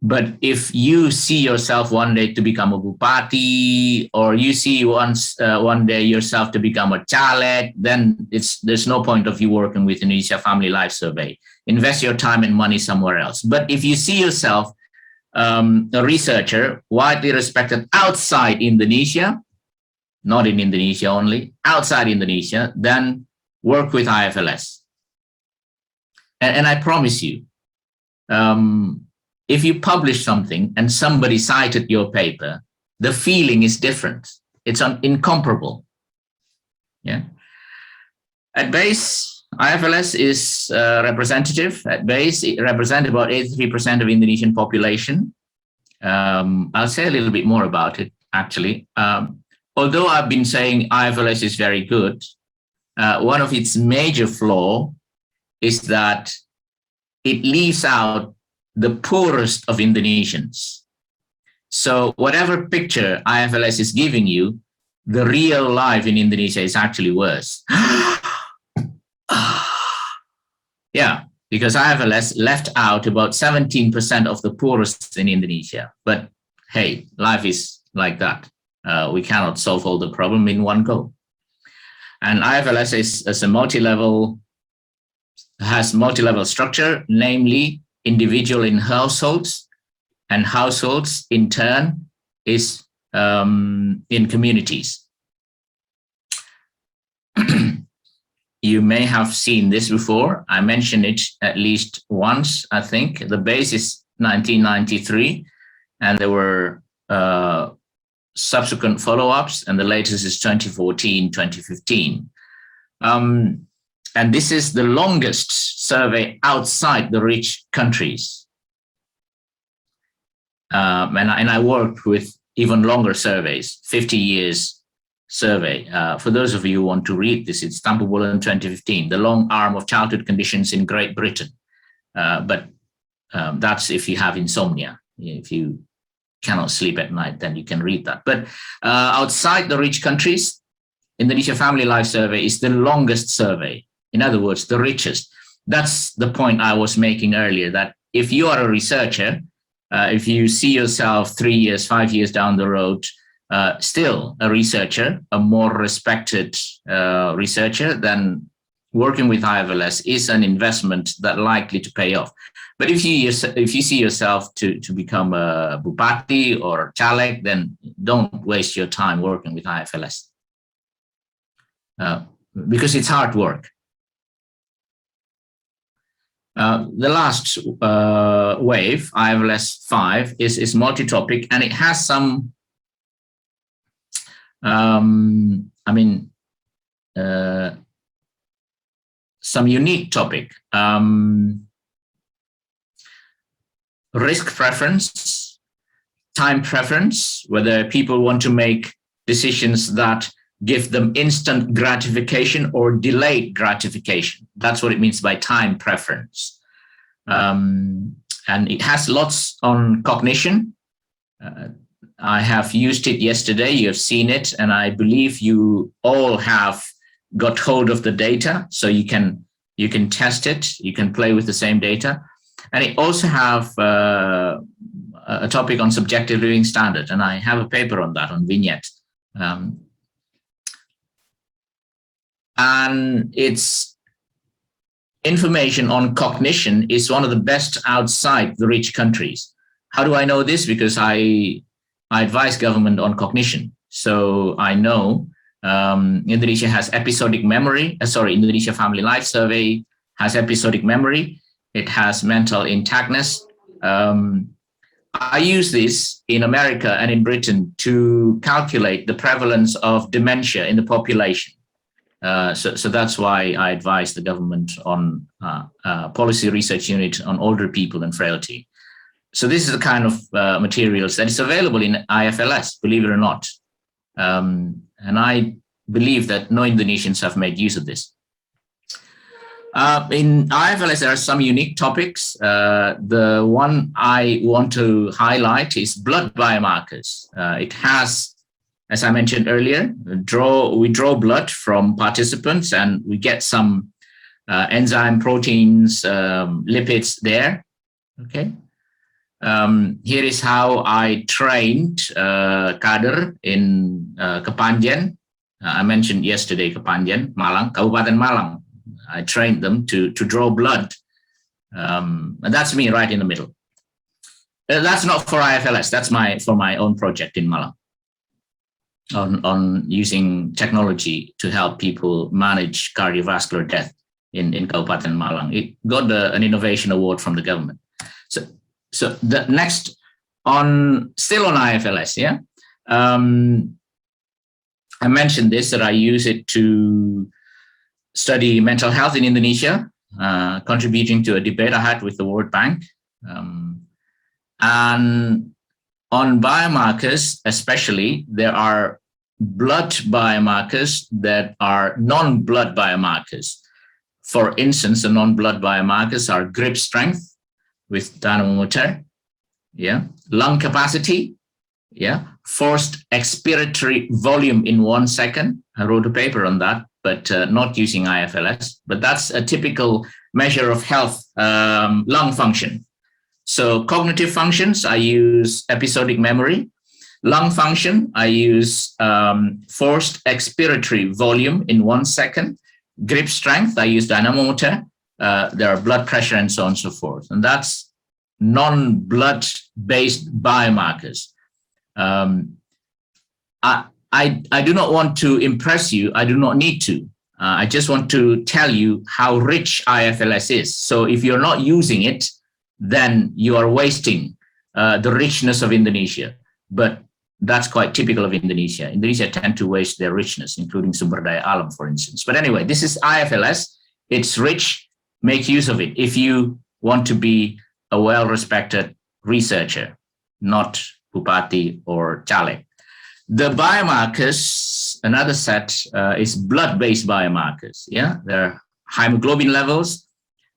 But if you see yourself one day to become a bupati, or you see one day yourself to become a caleg, then there's no point of you working with Indonesia Family Life Survey. Invest your time and money somewhere else. But if you see yourself a researcher widely respected outside Indonesia, not in Indonesia only, outside Indonesia, then work with IFLS. And I promise you, if you publish something and somebody cited your paper, the feeling is different. It's incomparable. Yeah. At base, IFLS is representative. At base, it represents about 83% of Indonesian population. I'll say a little bit more about it, actually. Although I've been saying IFLS is very good, one of its major flaws is that it leaves out the poorest of Indonesians. So whatever picture IFLS is giving you, the real life in Indonesia is actually worse. Yeah, because IFLS left out about 17% of the poorest in Indonesia. But hey, life is like that. We cannot solve all the problem in one go. And IFLS is a multi-level, has multi-level structure, namely individual in households, and households in turn is in communities. You may have seen this before. I mentioned it at least once, I think. The base is 1993, and there were subsequent follow-ups, and the latest is 2014, 2015. And this is the longest survey outside the rich countries. And I worked with even longer surveys, 50 years survey. For those of you who want to read this, it's Tampu Bolon 2015, the long arm of childhood conditions in Great Britain. But that's if you have insomnia. If you cannot sleep at night, then you can read that. But outside the rich countries, Indonesia Family Life Survey is the longest survey. In other words, the richest. That's the point I was making earlier, that if you are a researcher, if you see yourself 3 years, 5 years down the road, still a researcher, a more respected researcher, then working with IFLS is an investment that likely to pay off. But if you see yourself to become a bupati or caleg, then don't waste your time working with IFLS, because it's hard work. The last wave, IFLS 5, is multi-topic, and it has some, some unique topic. Risk preference, time preference, whether people want to make decisions that give them instant gratification or delayed gratification. That's what it means by time preference. And it has lots on cognition. I have used it yesterday, you have seen it, and I believe you all have got hold of the data, so you can test it, you can play with the same data. And it also have a topic on subjective living standard, and I have a paper on that, on vignette. And its information on cognition is one of the best outside the rich countries. How do I know this? Because I advise government on cognition. So I know Indonesia has episodic memory. Indonesia Family Life Survey has episodic memory. It has mental intactness. I use this in America and in Britain to calculate the prevalence of dementia in the population. So that's why I advise the government on policy research unit on older people and frailty. So this is the kind of materials that is available in IFLS, believe it or not. And I believe that no Indonesians have made use of this. In IFLS, there are some unique topics. The one I want to highlight is blood biomarkers. It has, as I mentioned earlier, we draw blood from participants and we get some enzyme, proteins, lipids there. Okay. Here is how I trained kader in Kepanjen. I mentioned yesterday Kepanjen, Malang, Kabupaten Malang. I trained them to draw blood. And that's me right in the middle. That's not for IFLS, that's for my own project in Malang. On using technology to help people manage cardiovascular death in Kabupaten Malang. It got an innovation award from the government. So the next still on IFLS, yeah. I mentioned this, that I use it to study mental health in Indonesia, contributing to a debate I had with the World Bank. And on biomarkers, especially, there are blood biomarkers that are non-blood biomarkers. For instance, the non-blood biomarkers are grip strength with dynamometer, yeah, lung capacity, yeah, forced expiratory volume in 1 second. I wrote a paper on that, but not using IFLS. But that's a typical measure of health, lung function. So cognitive functions, I use episodic memory. Lung function, I use forced expiratory volume in 1 second. Grip strength, I use dynamometer. There are blood pressure and so on and so forth. And that's non-blood based biomarkers. I do not want to impress you. I do not need to. I just want to tell you how rich IFLS is. So if you're not using it, then you are wasting the richness of Indonesia. But that's quite typical of Indonesia. Indonesia tend to waste their richness, including sumber daya alam, for instance. But anyway, this is IFLS. It's rich. Make use of it if you want to be a well-respected researcher, not Bupati or Caleg. The biomarkers, another set is blood-based biomarkers. Yeah, there are hemoglobin levels,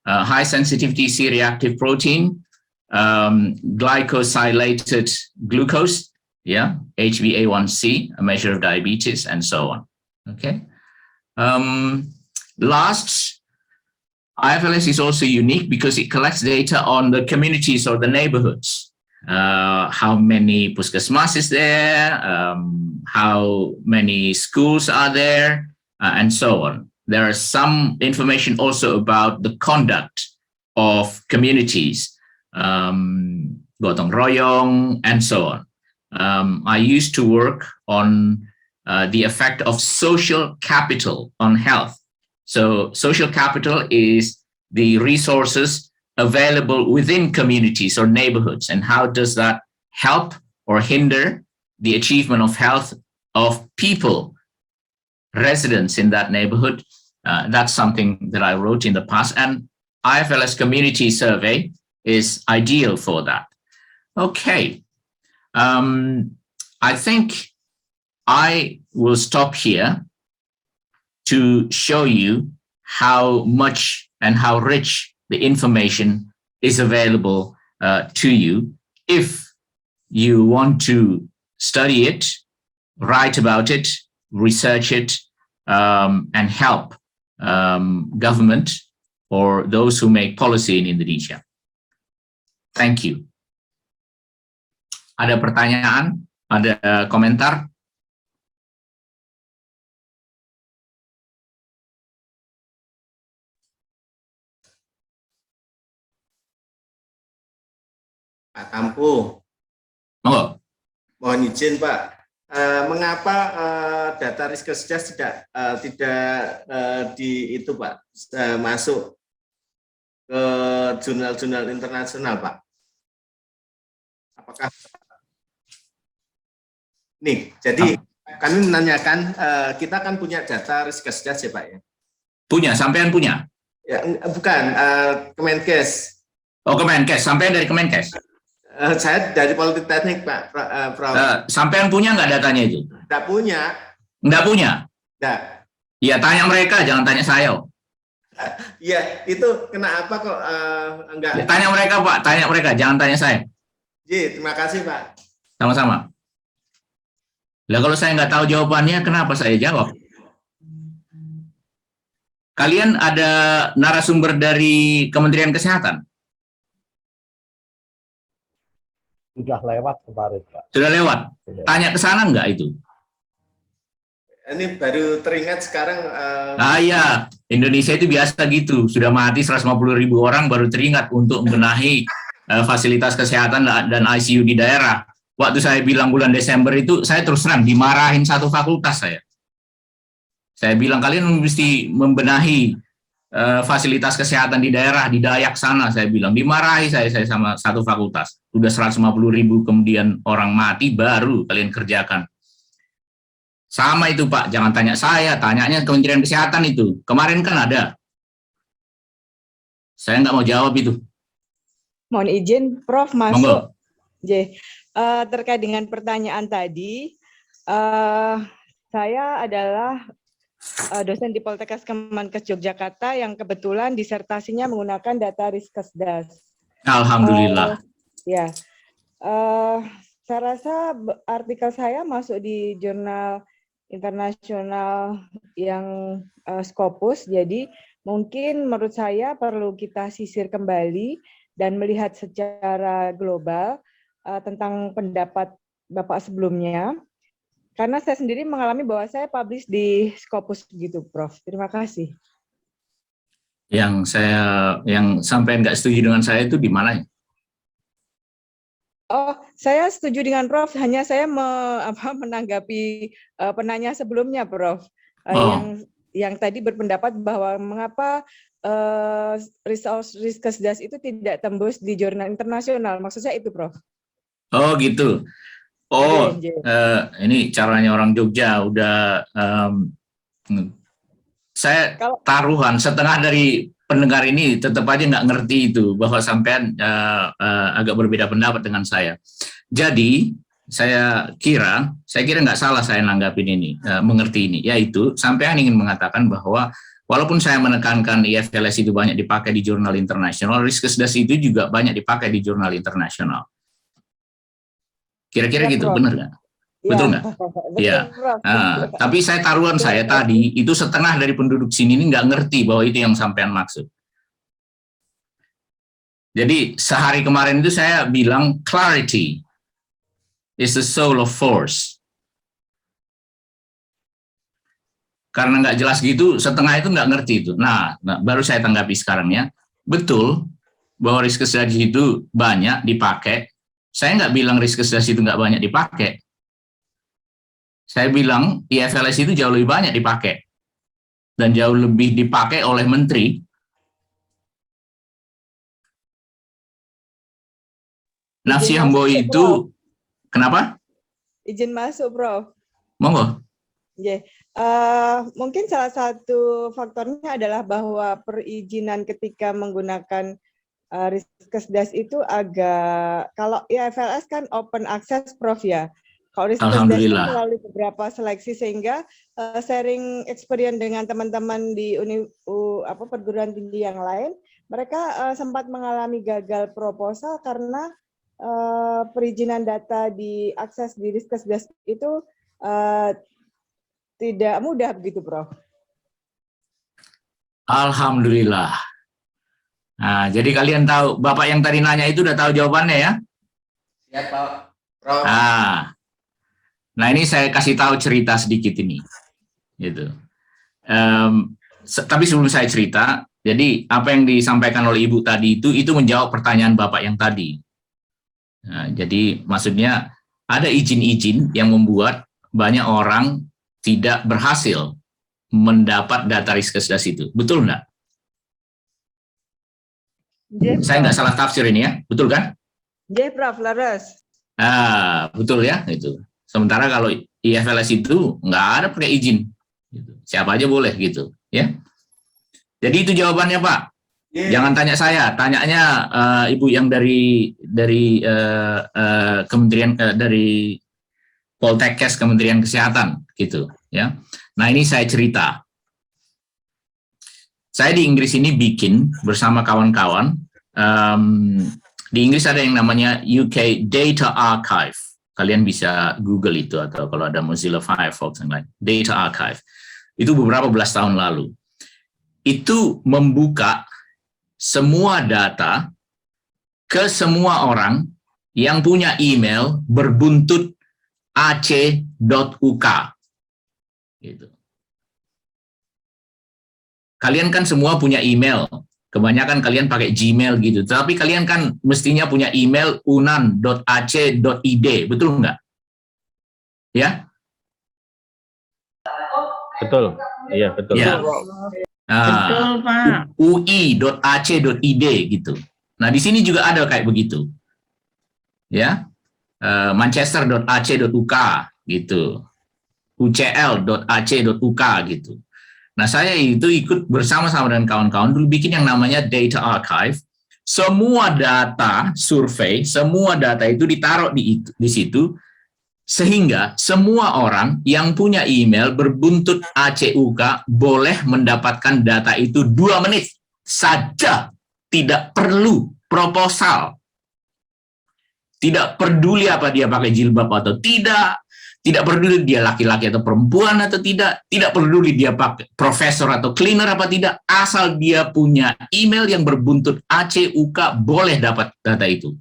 high sensitivity C-reactive protein, glycosylated glucose, yeah, HbA1c, a measure of diabetes, and so on. Okay. Last, IFLS is also unique because it collects data on the communities or the neighborhoods. How many puskesmas is there, how many schools are there, and so on. There is some information also about the conduct of communities, gotong royong, and so on. I used to work on the effect of social capital on health. So social capital is the resources available within communities or neighborhoods, and how does that help or hinder the achievement of health of people, residents in that neighborhood. That's something that I wrote in the past, and IFLS Community Survey is ideal for that. Okay, I think I will stop here to show you how much and how rich the information is available to you. If you want to study it, write about it, research it, and help government or those who make policy in Indonesia. Thank you. Ada pertanyaan? Ada komentar?
Pak Tampu, mohon izin Pak, mengapa data Riskesdas tidak di itu Pak masuk ke jurnal-jurnal internasional Pak? Apakah nih? Jadi kami menanyakan, kita kan punya data Riskesdas ya Pak ya? Punya, sampean punya? Ya, bukan, Kemenkes.
Oh, Kemenkes, sampean dari Kemenkes?
Saya dari Politeknik Pak.
Sampean punya nggak datanya itu?
Nggak punya.
Nggak punya?
Nggak.
Ya tanya mereka, jangan tanya saya.
Iya, itu kenapa kok enggak?
Ya, tanya mereka Pak, tanya mereka, jangan tanya saya.
Iya, terima kasih Pak.
Sama-sama. Lah kalau saya nggak tahu jawabannya, kenapa saya jawab? Kalian ada narasumber dari Kementerian Kesehatan?
Sudah lewat kemarin, Pak.
Sudah lewat? Tanya ke sana nggak itu?
Ini baru teringat sekarang.
Iya, Indonesia itu biasa gitu. Sudah mati 150.000 orang baru teringat untuk membenahi fasilitas kesehatan dan ICU di daerah. Waktu saya bilang bulan Desember itu, saya terus terang dimarahin satu fakultas saya. Saya bilang kalian mesti membenahi fasilitas kesehatan di daerah, di Dayak sana, saya bilang. Dimarahi saya sama satu fakultas. Udah 150.000 kemudian orang mati, baru kalian kerjakan. Sama itu Pak, jangan tanya saya, tanyanya Kementerian Kesehatan itu. Kemarin kan ada. Saya nggak mau jawab itu.
Mohon izin, Prof. masuk.
Monggo.
Terkait dengan pertanyaan tadi, saya adalah dosen di Poltekkes Kemenkes Yogyakarta yang kebetulan disertasinya menggunakan data Riskesdas.
Alhamdulillah.
Saya rasa artikel saya masuk di jurnal internasional yang Scopus, jadi mungkin menurut saya perlu kita sisir kembali dan melihat secara global tentang pendapat Bapak sebelumnya. Karena saya sendiri mengalami bahwa saya publish di Scopus gitu, Prof. Terima kasih.
Yang sampai nggak setuju dengan saya itu di mana?
Oh, saya setuju dengan Prof. Hanya saya menanggapi penanya sebelumnya, Prof. Yang tadi berpendapat bahwa mengapa Riskesdas itu tidak tembus di jurnal internasional. Maksud saya itu, Prof.
Oh gitu. Oh, ini caranya orang Jogja. Udah saya taruhan setengah dari pendengar ini tetap aja nggak ngerti itu, bahwa sampean agak berbeda pendapat dengan saya. Jadi saya kira nggak salah saya nanggapin ini, mengerti ini, yaitu sampean ingin mengatakan bahwa walaupun saya menekankan IFLS itu banyak dipakai di jurnal internasional, Riskesdas itu juga banyak dipakai di jurnal internasional. Kira-kira gitu, benar nggak? Betul nggak? Iya. Tapi saya taruhan saya tadi itu setengah dari penduduk sini ini nggak ngerti bahwa itu yang sampean maksud. Jadi sehari kemarin itu saya bilang clarity is the soul of force. Karena nggak jelas gitu, setengah itu nggak ngerti itu. Nah, baru saya tanggapi sekarang ya. Betul bahwa Riskesdas itu banyak dipakai. Saya nggak bilang Riskesdas itu nggak banyak dipakai. Saya bilang IFLS itu jauh lebih banyak dipakai dan jauh lebih dipakai oleh menteri. Nafsi Hambo itu, kenapa?
Izin masuk, Prof.
Monggo.
Yeah. Mungkin salah satu faktornya adalah bahwa perizinan ketika menggunakan Riskesdas itu agak, kalau IFLS kan open access, Prof ya. Kalau Riskesdas itu melalui beberapa seleksi, sehingga sharing experience dengan teman-teman di perguruan tinggi yang lain, mereka sempat mengalami gagal proposal karena perizinan data diakses di Riskesdas itu tidak mudah begitu, Prof.
Alhamdulillah. Nah, jadi kalian tahu, Bapak yang tadi nanya itu udah tahu jawabannya ya?
Ya, Pak. Prof.
Nah, ini saya kasih tahu cerita sedikit ini, gitu. Tapi sebelum saya cerita, jadi apa yang disampaikan oleh Ibu tadi itu menjawab pertanyaan Bapak yang tadi. Nah, jadi maksudnya ada izin-izin yang membuat banyak orang tidak berhasil mendapat data Riskesdas itu, betul nggak? Saya nggak salah tafsir ini ya, betul kan?
Prof, laras.
Betul ya, itu. Sementara kalau IFLS itu nggak ada pakai izin, gitu. Siapa aja boleh gitu, ya. Jadi itu jawabannya, Pak. Jangan tanya saya, tanyanya Ibu yang dari Kementerian dari Poltekkes Kementerian Kesehatan, gitu, ya. Nah ini saya cerita. Saya di Inggris ini bikin bersama kawan-kawan. Di Inggris ada yang namanya UK Data Archive. Kalian bisa Google itu, atau kalau ada Mozilla Firefox yang lain. Data Archive. Itu beberapa belas tahun lalu. Itu membuka semua data ke semua orang yang punya email berbuntut ac.uk. Gitu. Kalian kan semua punya email. Kebanyakan kalian pakai Gmail gitu. Tapi kalian kan mestinya punya email unan.ac.id, betul nggak? Ya?
Betul. Iya, betul.
Ya. Betul, Pak. ui.ac.id gitu. Nah, di sini juga ada kayak begitu. Ya. Manchester.ac.uk gitu. ucl.ac.uk gitu. Nah, saya itu ikut bersama-sama dengan kawan-kawan dulu bikin yang namanya Data Archive. Semua data survei, semua data itu ditaruh di situ, sehingga semua orang yang punya email berbuntut ACUK boleh mendapatkan data itu 2 menit saja. Tidak perlu proposal. Tidak peduli apa dia pakai jilbab atau tidak. Tidak peduli dia laki-laki atau perempuan atau tidak. Tidak peduli dia pakai profesor atau cleaner apa tidak. Asal dia punya email yang berbuntut ACUK, boleh dapat data itu.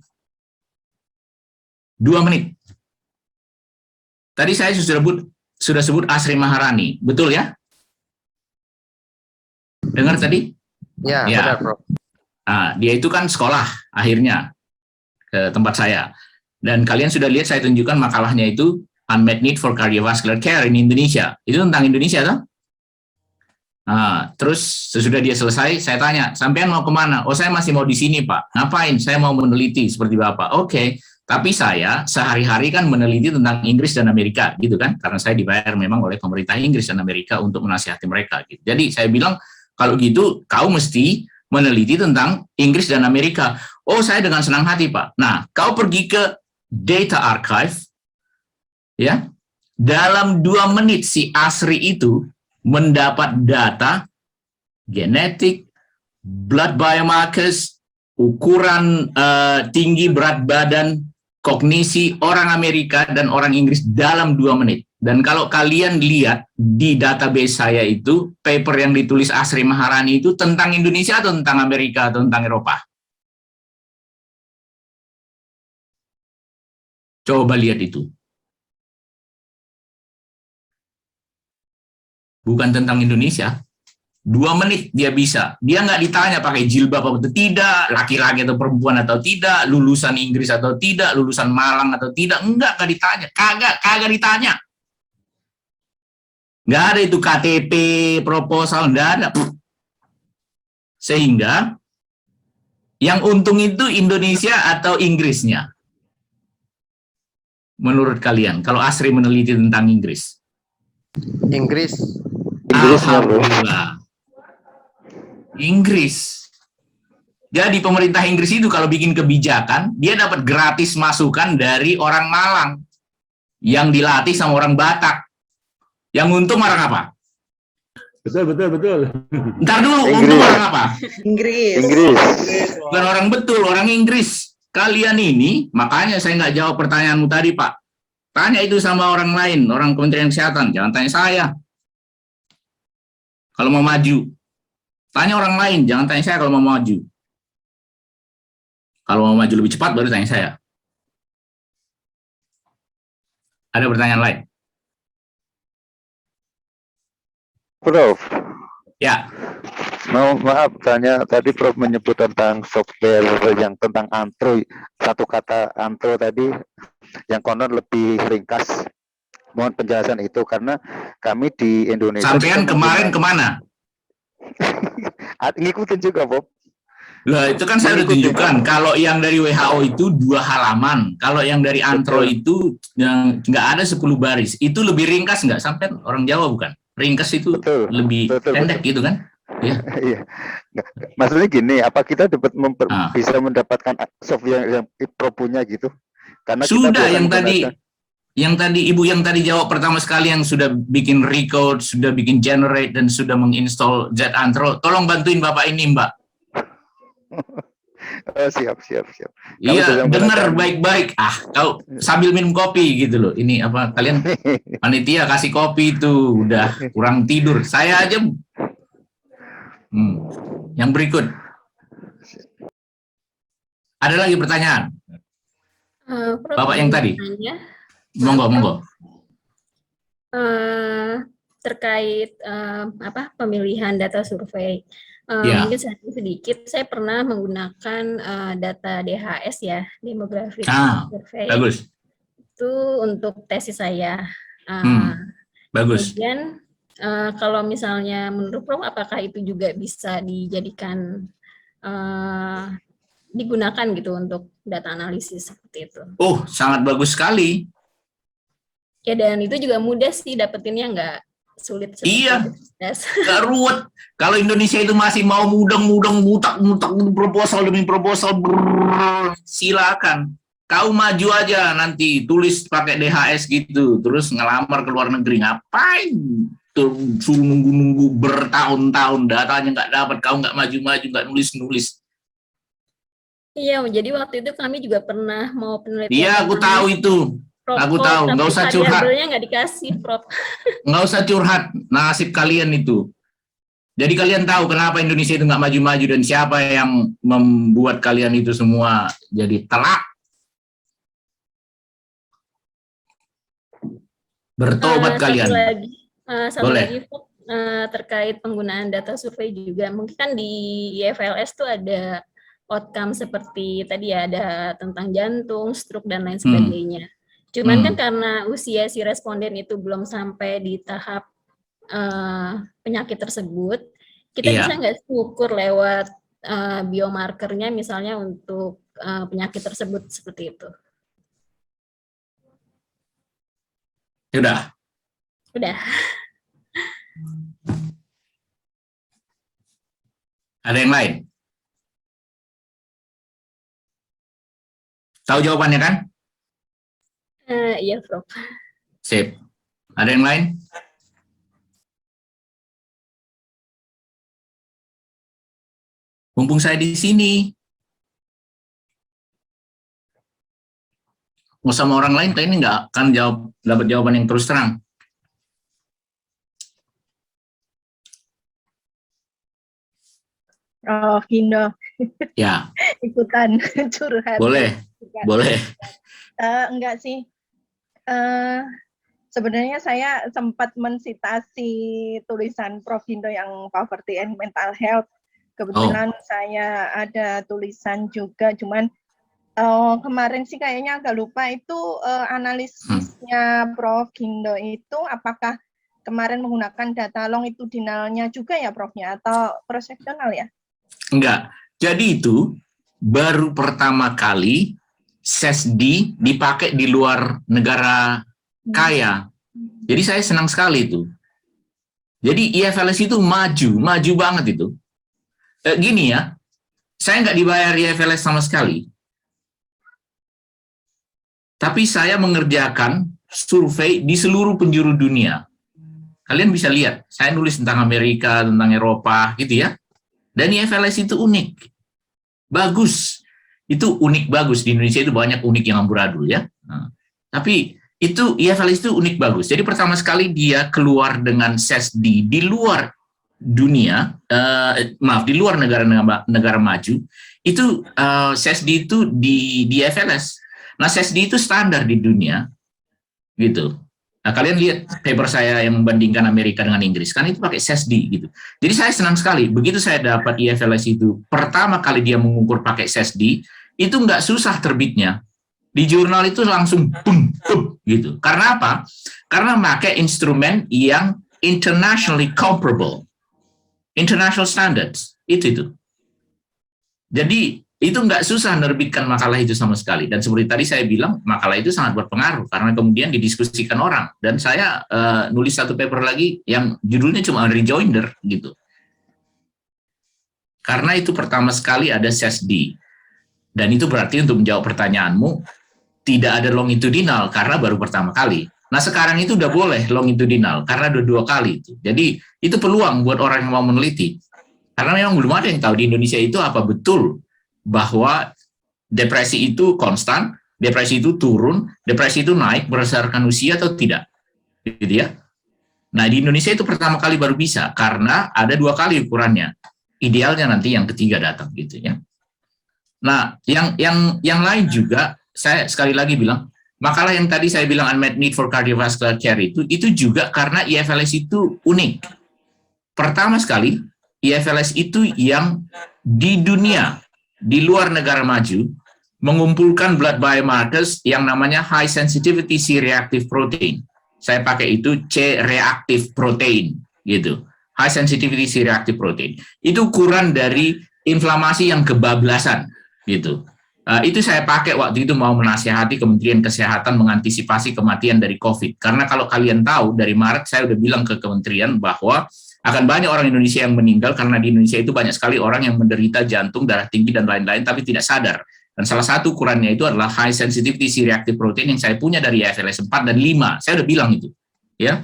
2 menit. Tadi saya sudah sebut Asri Maharani. Betul ya? Dengar tadi?
Ya,
ya.
benar, Prof.
Nah, dia itu kan sekolah akhirnya ke tempat saya. Dan kalian sudah lihat saya tunjukkan makalahnya itu, Unmet Need for Cardiovascular Care in Indonesia. Itu tentang Indonesia, toh? Nah, terus sesudah dia selesai, saya tanya, sampean mau kemana? Oh, saya masih mau di sini, Pak. Ngapain? Saya mau meneliti seperti Bapak. Oke, tapi saya sehari-hari kan meneliti tentang Inggris dan Amerika, gitu kan? Karena saya dibayar memang oleh pemerintah Inggris dan Amerika untuk menasihati mereka. Gitu. Jadi saya bilang, kalau gitu, kau mesti meneliti tentang Inggris dan Amerika. Oh, saya dengan senang hati, Pak. Nah, kau pergi ke Data Archive, ya, dalam 2 menit si Asri itu mendapat data genetik, blood biomarkers, ukuran tinggi berat badan, kognisi orang Amerika dan orang Inggris dalam 2 menit. Dan kalau kalian lihat di database saya itu, paper yang ditulis Asri Maharani itu tentang Indonesia atau tentang Amerika atau tentang Eropa? Coba lihat itu. Bukan tentang Indonesia. 2 menit dia bisa. Dia nggak ditanya pakai jilbab atau tidak, laki-laki atau perempuan atau tidak, lulusan Inggris atau tidak, lulusan Malang atau tidak. Nggak ditanya. Kagak ditanya. Nggak ada itu KTP, proposal, nggak ada. Sehingga yang untung itu Indonesia atau Inggrisnya? Menurut kalian, kalau Asri meneliti tentang Inggris?
Inggris.
Alhamdulillah. Inggris. Jadi pemerintah Inggris itu kalau bikin kebijakan, dia dapat gratis masukan dari orang Malang yang dilatih sama orang Batak. Yang untung orang apa?
Betul.
Ntar dulu,
Inggris.
untung orang apa?
Inggris.
Bukan orang betul, orang Inggris. Kalian ini, makanya saya nggak jawab pertanyaanmu tadi, Pak. Tanya itu sama orang lain, orang Kementerian Kesehatan. Jangan tanya saya. Kalau mau maju. Tanya orang lain, jangan tanya saya kalau mau maju. Kalau mau maju lebih cepat, baru tanya saya. Ada pertanyaan lain?
Prof,
Ya.
maaf tanya tadi Prof menyebut tentang software yang tentang antro, satu kata antro tadi yang konon lebih ringkas. Mohon penjelasan itu karena kami di Indonesia.
Sampean kemarin kemana?
Ngikutin juga, Bob.
Lah itu kan saya udah tunjukkan. Kalau yang dari WHO itu 2 halaman. Kalau yang dari Antro itu yang nggak ada 10 baris. Itu lebih ringkas nggak? Sampai orang Jawa bukan? Ringkas itu lebih pendek gitu kan? Ya.
Iya. Maksudnya gini, apa kita dapat bisa mendapatkan software yang Pro punya gitu? Karena
sudah
kita
yang tadi Ibu yang tadi jawab pertama sekali yang sudah bikin recode, sudah bikin generate dan sudah menginstall Z Antro. Tolong bantuin Bapak ini, Mbak.
Oh, siap.
Iya, dengar baik-baik. Kau sambil minum kopi gitu loh. Ini apa kalian panitia kasih kopi itu udah kurang tidur. Saya aja. Yang berikut. Ada lagi pertanyaan? Bapak yang tadi. Monggo.
Terkait pemilihan data survei. Mungkin sedikit, saya pernah menggunakan data DHS ya, Demographic Survey.
Bagus.
Itu untuk tesis saya.
Bagus.
Kemudian kalau misalnya menurut Prof, apakah itu juga bisa dijadikan digunakan gitu untuk data analisis seperti itu?
Oh, sangat bagus sekali.
Ya, dan itu juga mudah sih dapetinnya, nggak sulit.
Iya, nggak ruwet. Kalau Indonesia itu masih mau mudeng-mudeng, mutak-mutak proposal demi proposal, silakan. Kau maju aja nanti, tulis pakai DHS gitu, terus ngelamar ke luar negeri. Ngapain? Suruh nunggu-nunggu bertahun-tahun, datanya nggak dapat, kau nggak maju-maju, nggak nulis-nulis.
Iya, jadi waktu itu kami juga pernah mau penelitian.
Iya, aku tahu itu. Aku tahu, nggak usah curhat.
Nggak dikasih, Prof.
Nggak usah curhat, nasib kalian itu. Jadi kalian tahu kenapa Indonesia itu nggak maju-maju dan siapa yang membuat kalian itu semua jadi telak. Bertobat kalian.
Satu lagi, terkait penggunaan data survei juga. Mungkin kan di IFLS tuh ada outcome seperti tadi ya, ada tentang jantung, stroke dan lain sebagainya. Cuman kan karena usia si responden itu belum sampai di tahap penyakit tersebut, kita bisa nggak ukur lewat biomarkernya misalnya untuk penyakit tersebut seperti itu?
Udah. Ada yang lain? Tahu jawabannya kan?
Iya, Prof.
Sip. Ada yang lain? Mumpung saya di sini. Mau sama orang lain, ini nggak akan dapat jawaban yang terus terang.
Oh, Gindo.
Ya.
Ikutan curhat.
Boleh.
Enggak sih. Sebenarnya saya sempat mensitasi tulisan Prof. Gindo yang Poverty and Mental Health. Kebetulan saya ada tulisan juga, cuman kemarin sih kayaknya agak lupa itu analisisnya Prof. Gindo itu apakah kemarin menggunakan data longitudinalnya juga ya Prof-nya atau cross-sectional ya?
Enggak. Jadi itu baru pertama kali SESD dipakai di luar negara kaya. Jadi saya senang sekali itu. Jadi IFLS itu maju banget itu. Gini ya, saya nggak dibayar IFLS sama sekali. Tapi saya mengerjakan survei di seluruh penjuru dunia. Kalian bisa lihat, saya nulis tentang Amerika, tentang Eropa, gitu ya. Dan IFLS itu unik. Bagus. Itu unik bagus. Di Indonesia itu banyak unik yang amburadul ya. Tapi itu IFLS itu unik bagus. Jadi pertama sekali dia keluar dengan SESD di luar dunia, di luar negara maju, itu SESD itu di IFLS. Nah, SESD itu standar di dunia, gitu. Nah, kalian lihat paper saya yang membandingkan Amerika dengan Inggris, kan itu pakai SESD, gitu. Jadi saya senang sekali, begitu saya dapat IFLS itu, pertama kali dia mengukur pakai SESD, itu nggak susah terbitnya. Di jurnal itu langsung boom, gitu. Karena apa? Karena pakai instrumen yang internationally comparable, international standards, itu. Jadi itu nggak susah menerbitkan makalah itu sama sekali. Dan seperti tadi saya bilang, makalah itu sangat berpengaruh karena kemudian didiskusikan orang. Dan saya nulis satu paper lagi yang judulnya cuma rejoinder gitu. Karena itu pertama sekali ada SESD. Dan itu berarti untuk menjawab pertanyaanmu, tidak ada longitudinal karena baru pertama kali. Nah sekarang itu udah boleh longitudinal karena udah 2 kali itu. Jadi itu peluang buat orang yang mau meneliti. Karena memang belum ada yang tahu di Indonesia itu apa betul bahwa depresi itu konstan, depresi itu turun, depresi itu naik berdasarkan usia atau tidak, gitu ya. Nah di Indonesia itu pertama kali baru bisa karena ada 2 kali ukurannya. Idealnya nanti yang ketiga datang, gitu ya. Nah yang lain juga saya sekali lagi bilang makalah yang tadi saya bilang unmet need for cardiovascular care itu juga karena IFLS itu unik. Pertama sekali IFLS itu yang di dunia, di luar negara maju, mengumpulkan blood biomarkers yang namanya high sensitivity C-reactive protein. Saya pakai itu C-reactive protein, gitu. High sensitivity C-reactive protein. Itu ukuran dari inflamasi yang kebablasan, gitu. Itu saya pakai waktu itu mau menasihati Kementerian Kesehatan mengantisipasi kematian dari COVID. Karena kalau kalian tahu, dari Maret saya udah bilang ke Kementerian bahwa akan banyak orang Indonesia yang meninggal karena di Indonesia itu banyak sekali orang yang menderita jantung, darah tinggi, dan lain-lain, tapi tidak sadar. Dan salah satu ukurannya itu adalah high sensitivity C-reactive protein yang saya punya dari IFLS 4 dan 5. Saya udah bilang itu. Ya.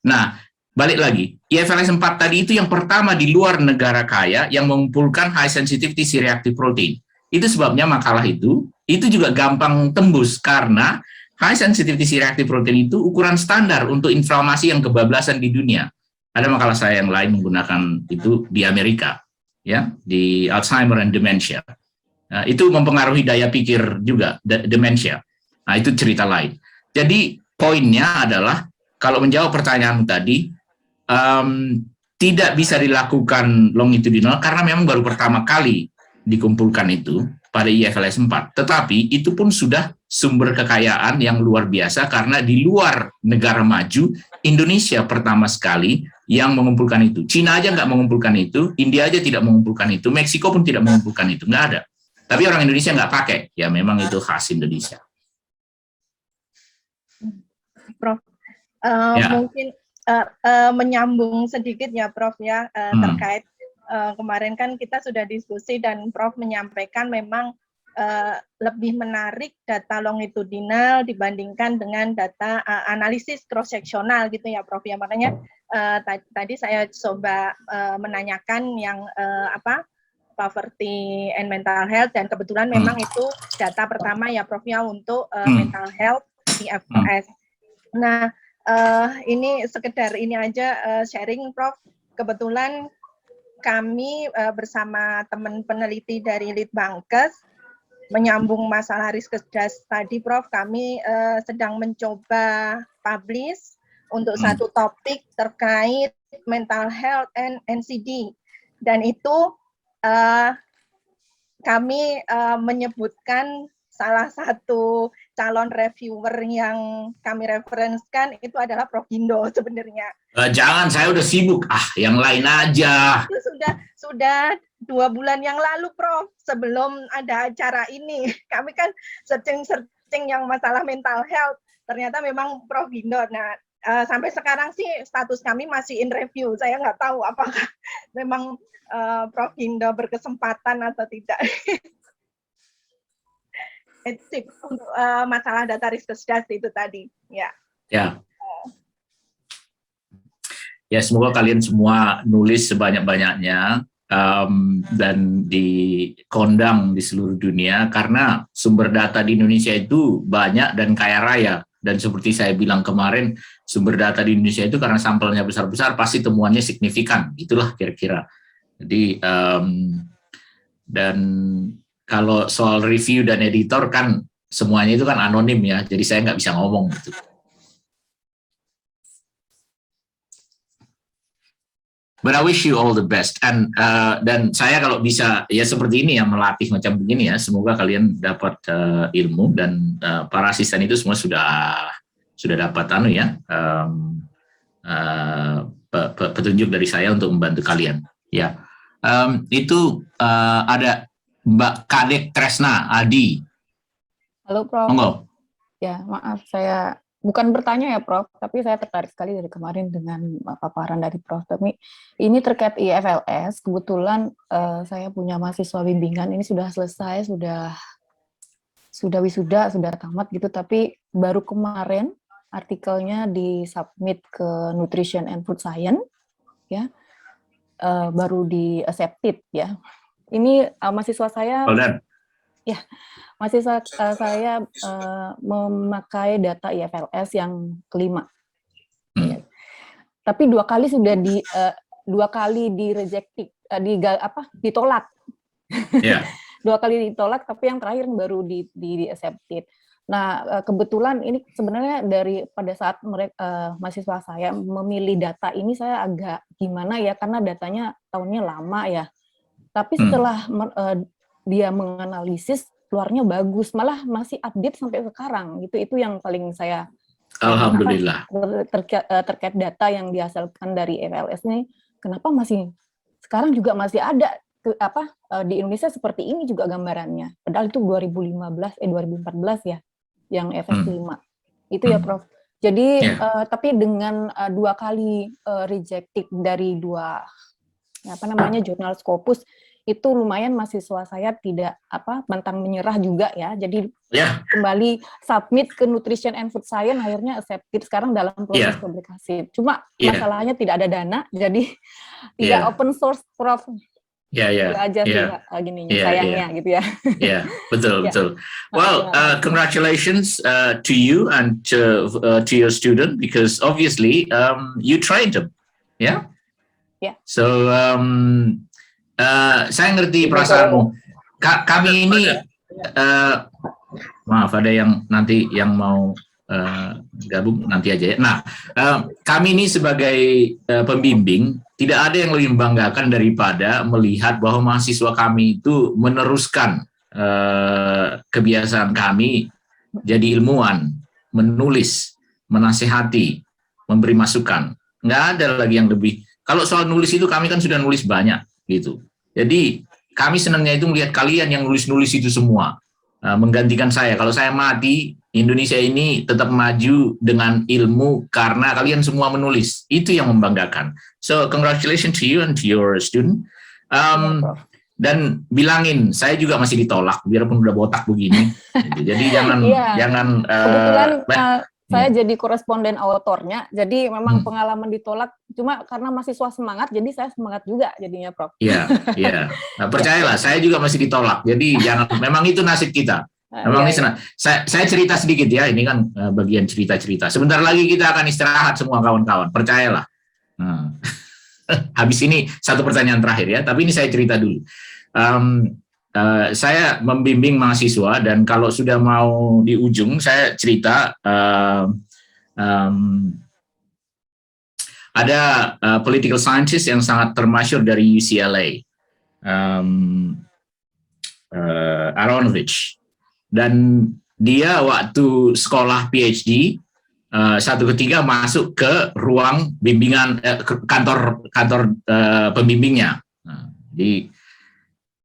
Nah, balik lagi. IFLS 4 tadi itu yang pertama di luar negara kaya yang mengumpulkan high sensitivity C-reactive protein. Itu sebabnya makalah itu juga gampang tembus karena high sensitivity C-reactive protein itu ukuran standar untuk inflamasi yang kebablasan di dunia. Ada makalah saya yang lain menggunakan itu di Amerika, ya, di Alzheimer and dementia. Nah, itu mempengaruhi daya pikir juga, dementia. Nah, itu cerita lain. Jadi poinnya adalah kalau menjawab pertanyaan tadi, tidak bisa dilakukan longitudinal karena memang baru pertama kali dikumpulkan itu pada IFLS 4, tetapi itu pun sudah sumber kekayaan yang luar biasa karena di luar negara maju, Indonesia pertama sekali yang mengumpulkan itu. Cina aja nggak mengumpulkan itu, India aja tidak mengumpulkan itu, Meksiko pun tidak mengumpulkan itu, nggak ada. Tapi orang Indonesia nggak pakai, ya memang itu khas Indonesia.
Prof,
Ya.
mungkin menyambung sedikit ya Prof ya, terkait kemarin kan kita sudah diskusi dan Prof menyampaikan memang lebih menarik data longitudinal dibandingkan dengan data analisis cross-seksional gitu ya Prof ya. Makanya tadi saya coba menanyakan yang poverty and mental health, dan kebetulan memang itu data pertama ya Prof ya untuk mental health di IFLS. Nah, ini sekedar ini aja sharing Prof. Kebetulan kami bersama teman peneliti dari Litbangkes menyambung masalah Riskesdas tadi Prof. Kami sedang mencoba publish untuk satu topik terkait mental health and NCD, dan itu kami menyebutkan salah satu calon reviewer yang kami referensikan itu adalah Prof. Gindo sebenarnya.
Jangan, saya udah sibuk. Yang lain aja.
Itu sudah 2 bulan yang lalu, Prof. Sebelum ada acara ini, kami kan searching yang masalah mental health. Ternyata memang Prof. Gindo. Nah, sampai sekarang sih status kami masih in review. Saya nggak tahu apakah memang Prof. Gindo berkesempatan atau tidak. Untuk masalah data Riskesdas itu tadi, ya.
Ya, semoga kalian semua nulis sebanyak-banyaknya dan dikondang di seluruh dunia, karena sumber data di Indonesia itu banyak dan kaya raya. Dan seperti saya bilang kemarin, sumber data di Indonesia itu karena sampelnya besar-besar pasti temuannya signifikan. Itulah kira-kira. Jadi dan kalau soal review dan editor kan semuanya itu kan anonim ya, jadi saya nggak bisa ngomong gitu. But I wish you all the best. Dan saya kalau bisa ya seperti ini ya, melatih macam begini ya, semoga kalian dapat ilmu, dan para asisten itu semua sudah dapat petunjuk dari saya untuk membantu kalian. Ya, itu ada Mbak Kadek Tresna Adi.
Halo Prof.
Monggo.
Ya, maaf saya bukan bertanya ya Prof, tapi saya tertarik sekali dari kemarin dengan paparan dari Prof. Tapi ini terkait IFLS, kebetulan saya punya mahasiswa bimbingan, ini sudah selesai, sudah wisuda, sudah tamat gitu, tapi baru kemarin artikelnya disubmit ke Nutrition and Food Science, ya, baru di accepted ya. Ini mahasiswa saya, ya, mahasiswa saya memakai data IFLS yang kelima. Ya. Tapi 2 kali sudah ditolak.
Yeah.
2 kali ditolak, tapi yang terakhir baru di accepted. Nah, kebetulan ini sebenarnya pada saat mahasiswa saya memilih data ini saya agak gimana ya, karena datanya tahunnya lama ya. Tapi setelah dia menganalisis, keluarnya bagus, malah masih update sampai sekarang. Itu yang paling saya
Alhamdulillah.
Terkait data yang dihasilkan dari IFLS ini, kenapa masih sekarang juga masih ada di Indonesia seperti ini juga gambarannya. Padahal itu 2014 ya yang IFLS 5. Itu ya Prof. Jadi tapi dengan 2 kali rejected dari 2 jurnal Scopus, itu lumayan mahasiswa saya tidak pantang menyerah juga ya. Jadi kembali submit ke Nutrition and Food Science, akhirnya accepted sekarang dalam proses publikasi. Cuma masalahnya tidak ada dana, jadi tidak open source Prof. Itu aja sih sayangnya gitu ya.
Betul. Well, congratulations to you and to your student, because obviously you trained them, yeah. So saya ngerti perasaanmu. Kami ini maaf, ada yang nanti yang mau gabung nanti aja ya. Nah, kami ini sebagai pembimbing tidak ada yang lebih membanggakan daripada melihat bahwa mahasiswa kami itu meneruskan kebiasaan kami jadi ilmuwan, menulis, menasehati, memberi masukan. Nggak ada lagi yang lebih. Kalau soal nulis itu kami kan sudah nulis banyak gitu. Jadi kami senangnya itu melihat kalian yang nulis-nulis itu semua. Menggantikan saya. Kalau saya mati, Indonesia ini tetap maju dengan ilmu karena kalian semua menulis. Itu yang membanggakan. So congratulations to you and to your student. Dan bilangin, saya juga masih ditolak, biarpun udah botak begini. Jadi jangan,
kebetulan saya jadi koresponden autornya, jadi memang pengalaman ditolak, cuma karena mahasiswa semangat, jadi saya semangat juga jadinya, Prof.
Iya. Nah, percayalah, saya juga masih ditolak. Jadi jangan, memang itu nasib kita. Memang ini saya cerita sedikit ya, ini kan bagian cerita-cerita. Sebentar lagi kita akan istirahat semua kawan-kawan, percayalah. Habis ini satu pertanyaan terakhir ya, tapi ini saya cerita dulu. Saya membimbing mahasiswa dan kalau sudah mau di ujung saya cerita ada political scientist yang sangat termasyhur dari UCLA, Aronovich, dan dia waktu sekolah PhD satu ketika masuk ke ruang bimbingan kantor pembimbingnya. Jadi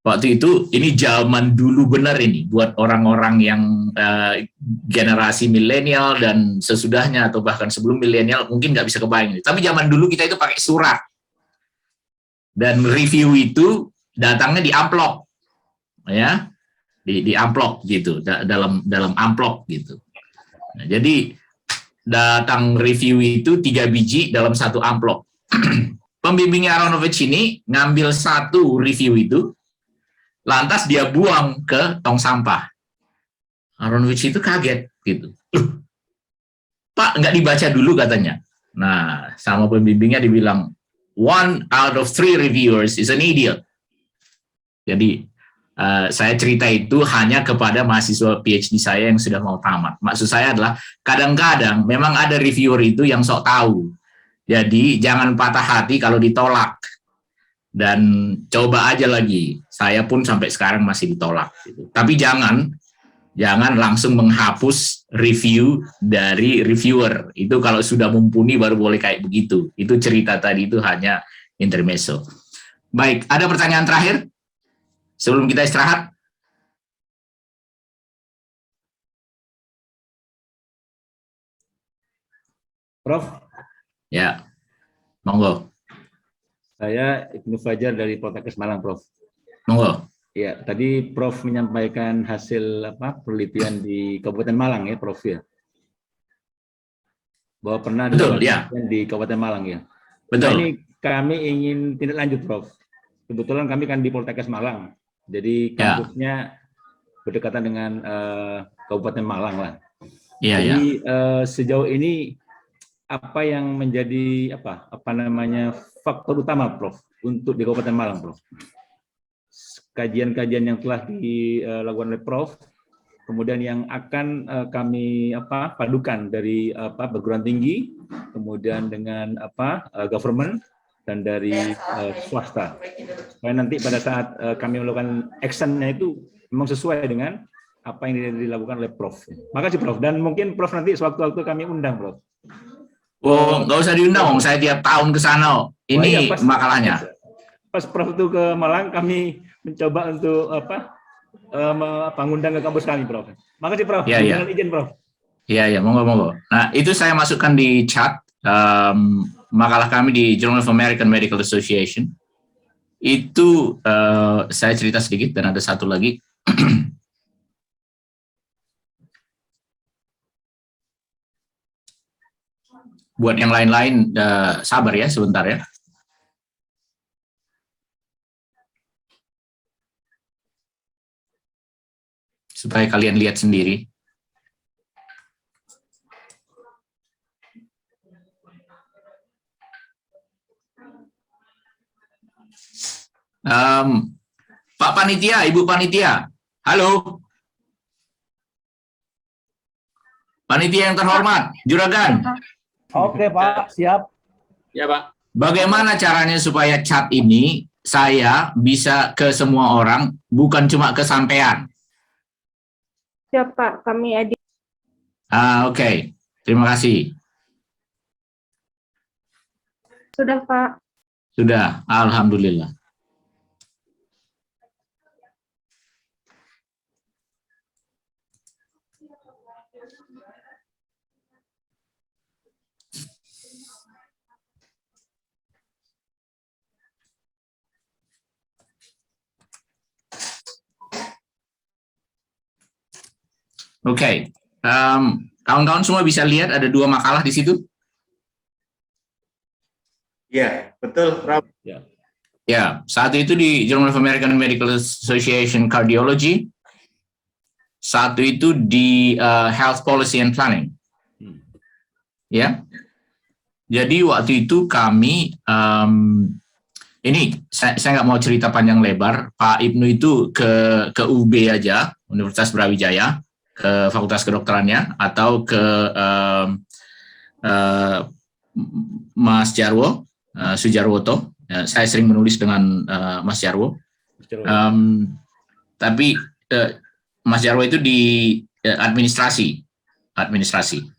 waktu itu, ini zaman dulu benar ini, buat orang-orang yang generasi milenial dan sesudahnya, atau bahkan sebelum milenial, mungkin nggak bisa kebayang ini. Tapi zaman dulu kita itu pakai surat. Dan review itu datangnya di amplop. Ya, di amplop gitu, dalam amplop gitu. Nah, jadi, datang review itu 3 biji dalam satu amplop. Pembimbingnya Aronovich ini ngambil satu review itu, lantas dia buang ke tong sampah. Aronovich itu kaget gitu. Pak, nggak dibaca dulu katanya. Nah, sama pembimbingnya dibilang, 1 out of 3 reviewers is an idiot. Jadi, saya cerita itu hanya kepada mahasiswa PhD saya yang sudah mau tamat. Maksud saya adalah, kadang-kadang memang ada reviewer itu yang sok tahu. Jadi, jangan patah hati kalau ditolak. Dan coba aja lagi, saya pun sampai sekarang masih ditolak. Gitu. Tapi jangan langsung menghapus review dari reviewer. Itu kalau sudah mumpuni baru boleh kayak begitu. Itu cerita tadi itu hanya intermezzo. Baik, ada pertanyaan terakhir sebelum kita istirahat?
Prof?
Ya, monggo.
Saya Ibnu Fajar dari Poltekkes Malang, Prof.
Monggo.
Ya, tadi Prof menyampaikan hasil penelitian di Kabupaten Malang ya, Prof ya. Bahwa pernah di Kabupaten Malang ya.
Betul.
Nah, ini kami ingin tindak lanjut, Prof. Kebetulan kami kan di Poltekkes Malang. Jadi kampusnya berdekatan dengan Kabupaten Malang lah. Jadi sejauh ini apa yang menjadi faktor utama, Prof, untuk di Kabupaten Malang, Prof? Kajian-kajian yang telah dilakukan oleh Prof, kemudian yang akan kami padukan dari perguruan tinggi, kemudian dengan government dan dari swasta. Supaya nanti pada saat kami melakukan action-nya itu memang sesuai dengan apa yang dilakukan oleh Prof. Makasih, Prof. Dan mungkin Prof nanti sewaktu-waktu kami undang, Prof.
Oh, nggak usah diundang, saya tiap tahun ke sana. Ini makalahnya.
Pas Prof itu ke Malang, kami mencoba untuk mengundang ke kampus kami, Prof. Makasih, Prof. Dengan izin, Prof.
Iya, monggo. Nah, itu saya masukkan di chat makalah kami di Journal of American Medical Association. Itu saya cerita sedikit dan ada satu lagi. Buat yang lain-lain, sabar ya, sebentar ya. Supaya kalian lihat sendiri. Pak Panitia, Ibu Panitia, halo. Panitia yang terhormat, Juragan.
Oke Pak, siap.
Ya Pak.
Bagaimana caranya supaya chat ini saya bisa ke semua orang, bukan cuma ke sampean?
Siap Pak, kami edit.
Oke. Terima kasih.
Sudah Pak.
Sudah, alhamdulillah. Oke, kawan-kawan semua bisa lihat ada 2 makalah di situ.
Ya, betul, Prof.
Ya, satu itu di Journal of American Medical Association Cardiology, satu itu di Health Policy and Planning. Ya, jadi waktu itu kami ini saya nggak mau cerita panjang lebar. Pak Ibnu itu ke UB aja, Universitas Brawijaya, ke Fakultas Kedokterannya, atau ke Mas Jarwo, Sujarwoto. Saya sering menulis dengan Mas Jarwo. Tapi Mas Jarwo itu di administrasi,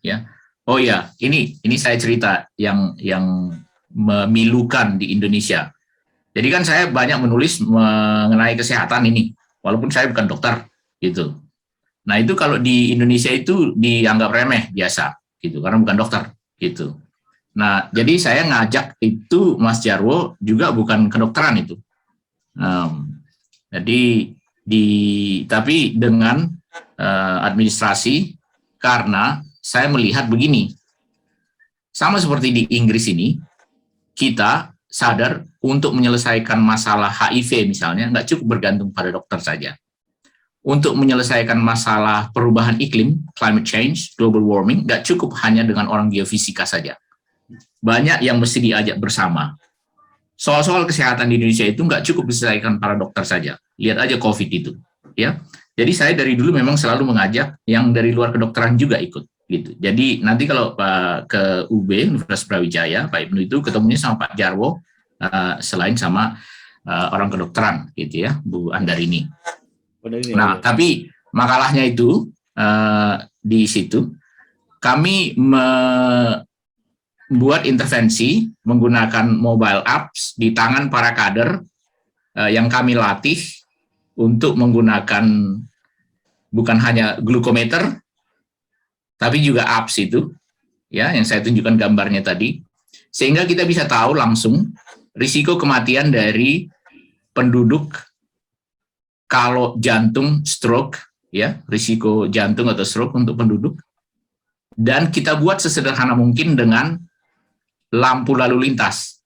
ya. Oh ya, ini saya cerita yang memilukan di Indonesia. Jadi kan saya banyak menulis mengenai kesehatan ini, walaupun saya bukan dokter, gitu. Nah itu kalau di Indonesia itu dianggap remeh biasa, gitu, karena bukan dokter, gitu. Nah jadi saya ngajak itu Mas Jarwo juga bukan kedokteran itu. Jadi tapi dengan administrasi, karena saya melihat begini, sama seperti di Inggris ini, kita sadar untuk menyelesaikan masalah HIV misalnya, nggak cukup bergantung pada dokter saja. Untuk menyelesaikan masalah perubahan iklim, climate change, global warming, nggak cukup hanya dengan orang geofisika saja. Banyak yang mesti diajak bersama. Soal-soal kesehatan di Indonesia itu nggak cukup diselesaikan para dokter saja. Lihat aja COVID itu, ya. Jadi saya dari dulu memang selalu mengajak yang dari luar kedokteran juga ikut, gitu. Jadi nanti kalau ke UB, Universitas Brawijaya, Pak Ibnu itu ketemunya sama Pak Jarwo, selain sama orang kedokteran, gitu ya, Bu Andarini. Nah, tapi makalahnya itu di situ kami membuat intervensi menggunakan mobile apps di tangan para kader yang kami latih untuk menggunakan bukan hanya glukometer, tapi juga apps itu, ya, yang saya tunjukkan gambarnya tadi, sehingga kita bisa tahu langsung risiko kematian dari penduduk kalau jantung stroke, ya, risiko jantung atau stroke untuk penduduk, dan kita buat sesederhana mungkin dengan lampu lalu lintas.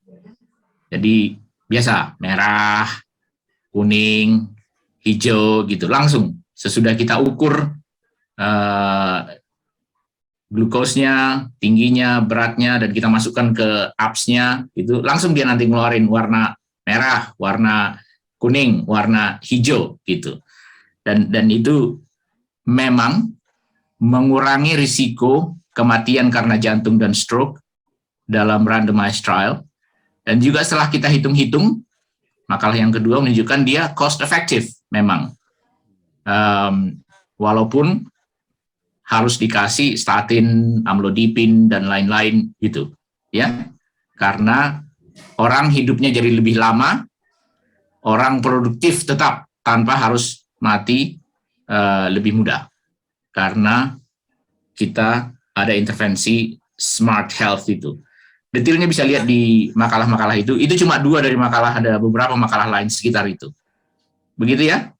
Jadi biasa merah, kuning, hijau gitu, langsung sesudah kita ukur glukosnya, tingginya, beratnya, dan kita masukkan ke apps-nya, itu langsung dia nanti ngeluarin warna merah, warna kuning, warna hijau gitu. Dan itu memang mengurangi risiko kematian karena jantung dan stroke dalam randomized trial. Dan juga setelah kita hitung-hitung, makalah yang kedua menunjukkan dia cost effective memang. Walaupun harus dikasih statin, amlodipin, dan lain-lain gitu, ya. Karena orang hidupnya jadi lebih lama, orang produktif tetap tanpa harus mati lebih mudah. Karena kita ada intervensi smart health itu. Detailnya bisa lihat di makalah-makalah itu. Itu cuma 2 dari makalah, ada beberapa makalah lain sekitar itu. Begitu ya.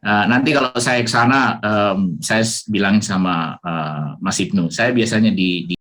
Nanti kalau saya ke sana, saya bilangin sama Mas Ibnu. Saya biasanya di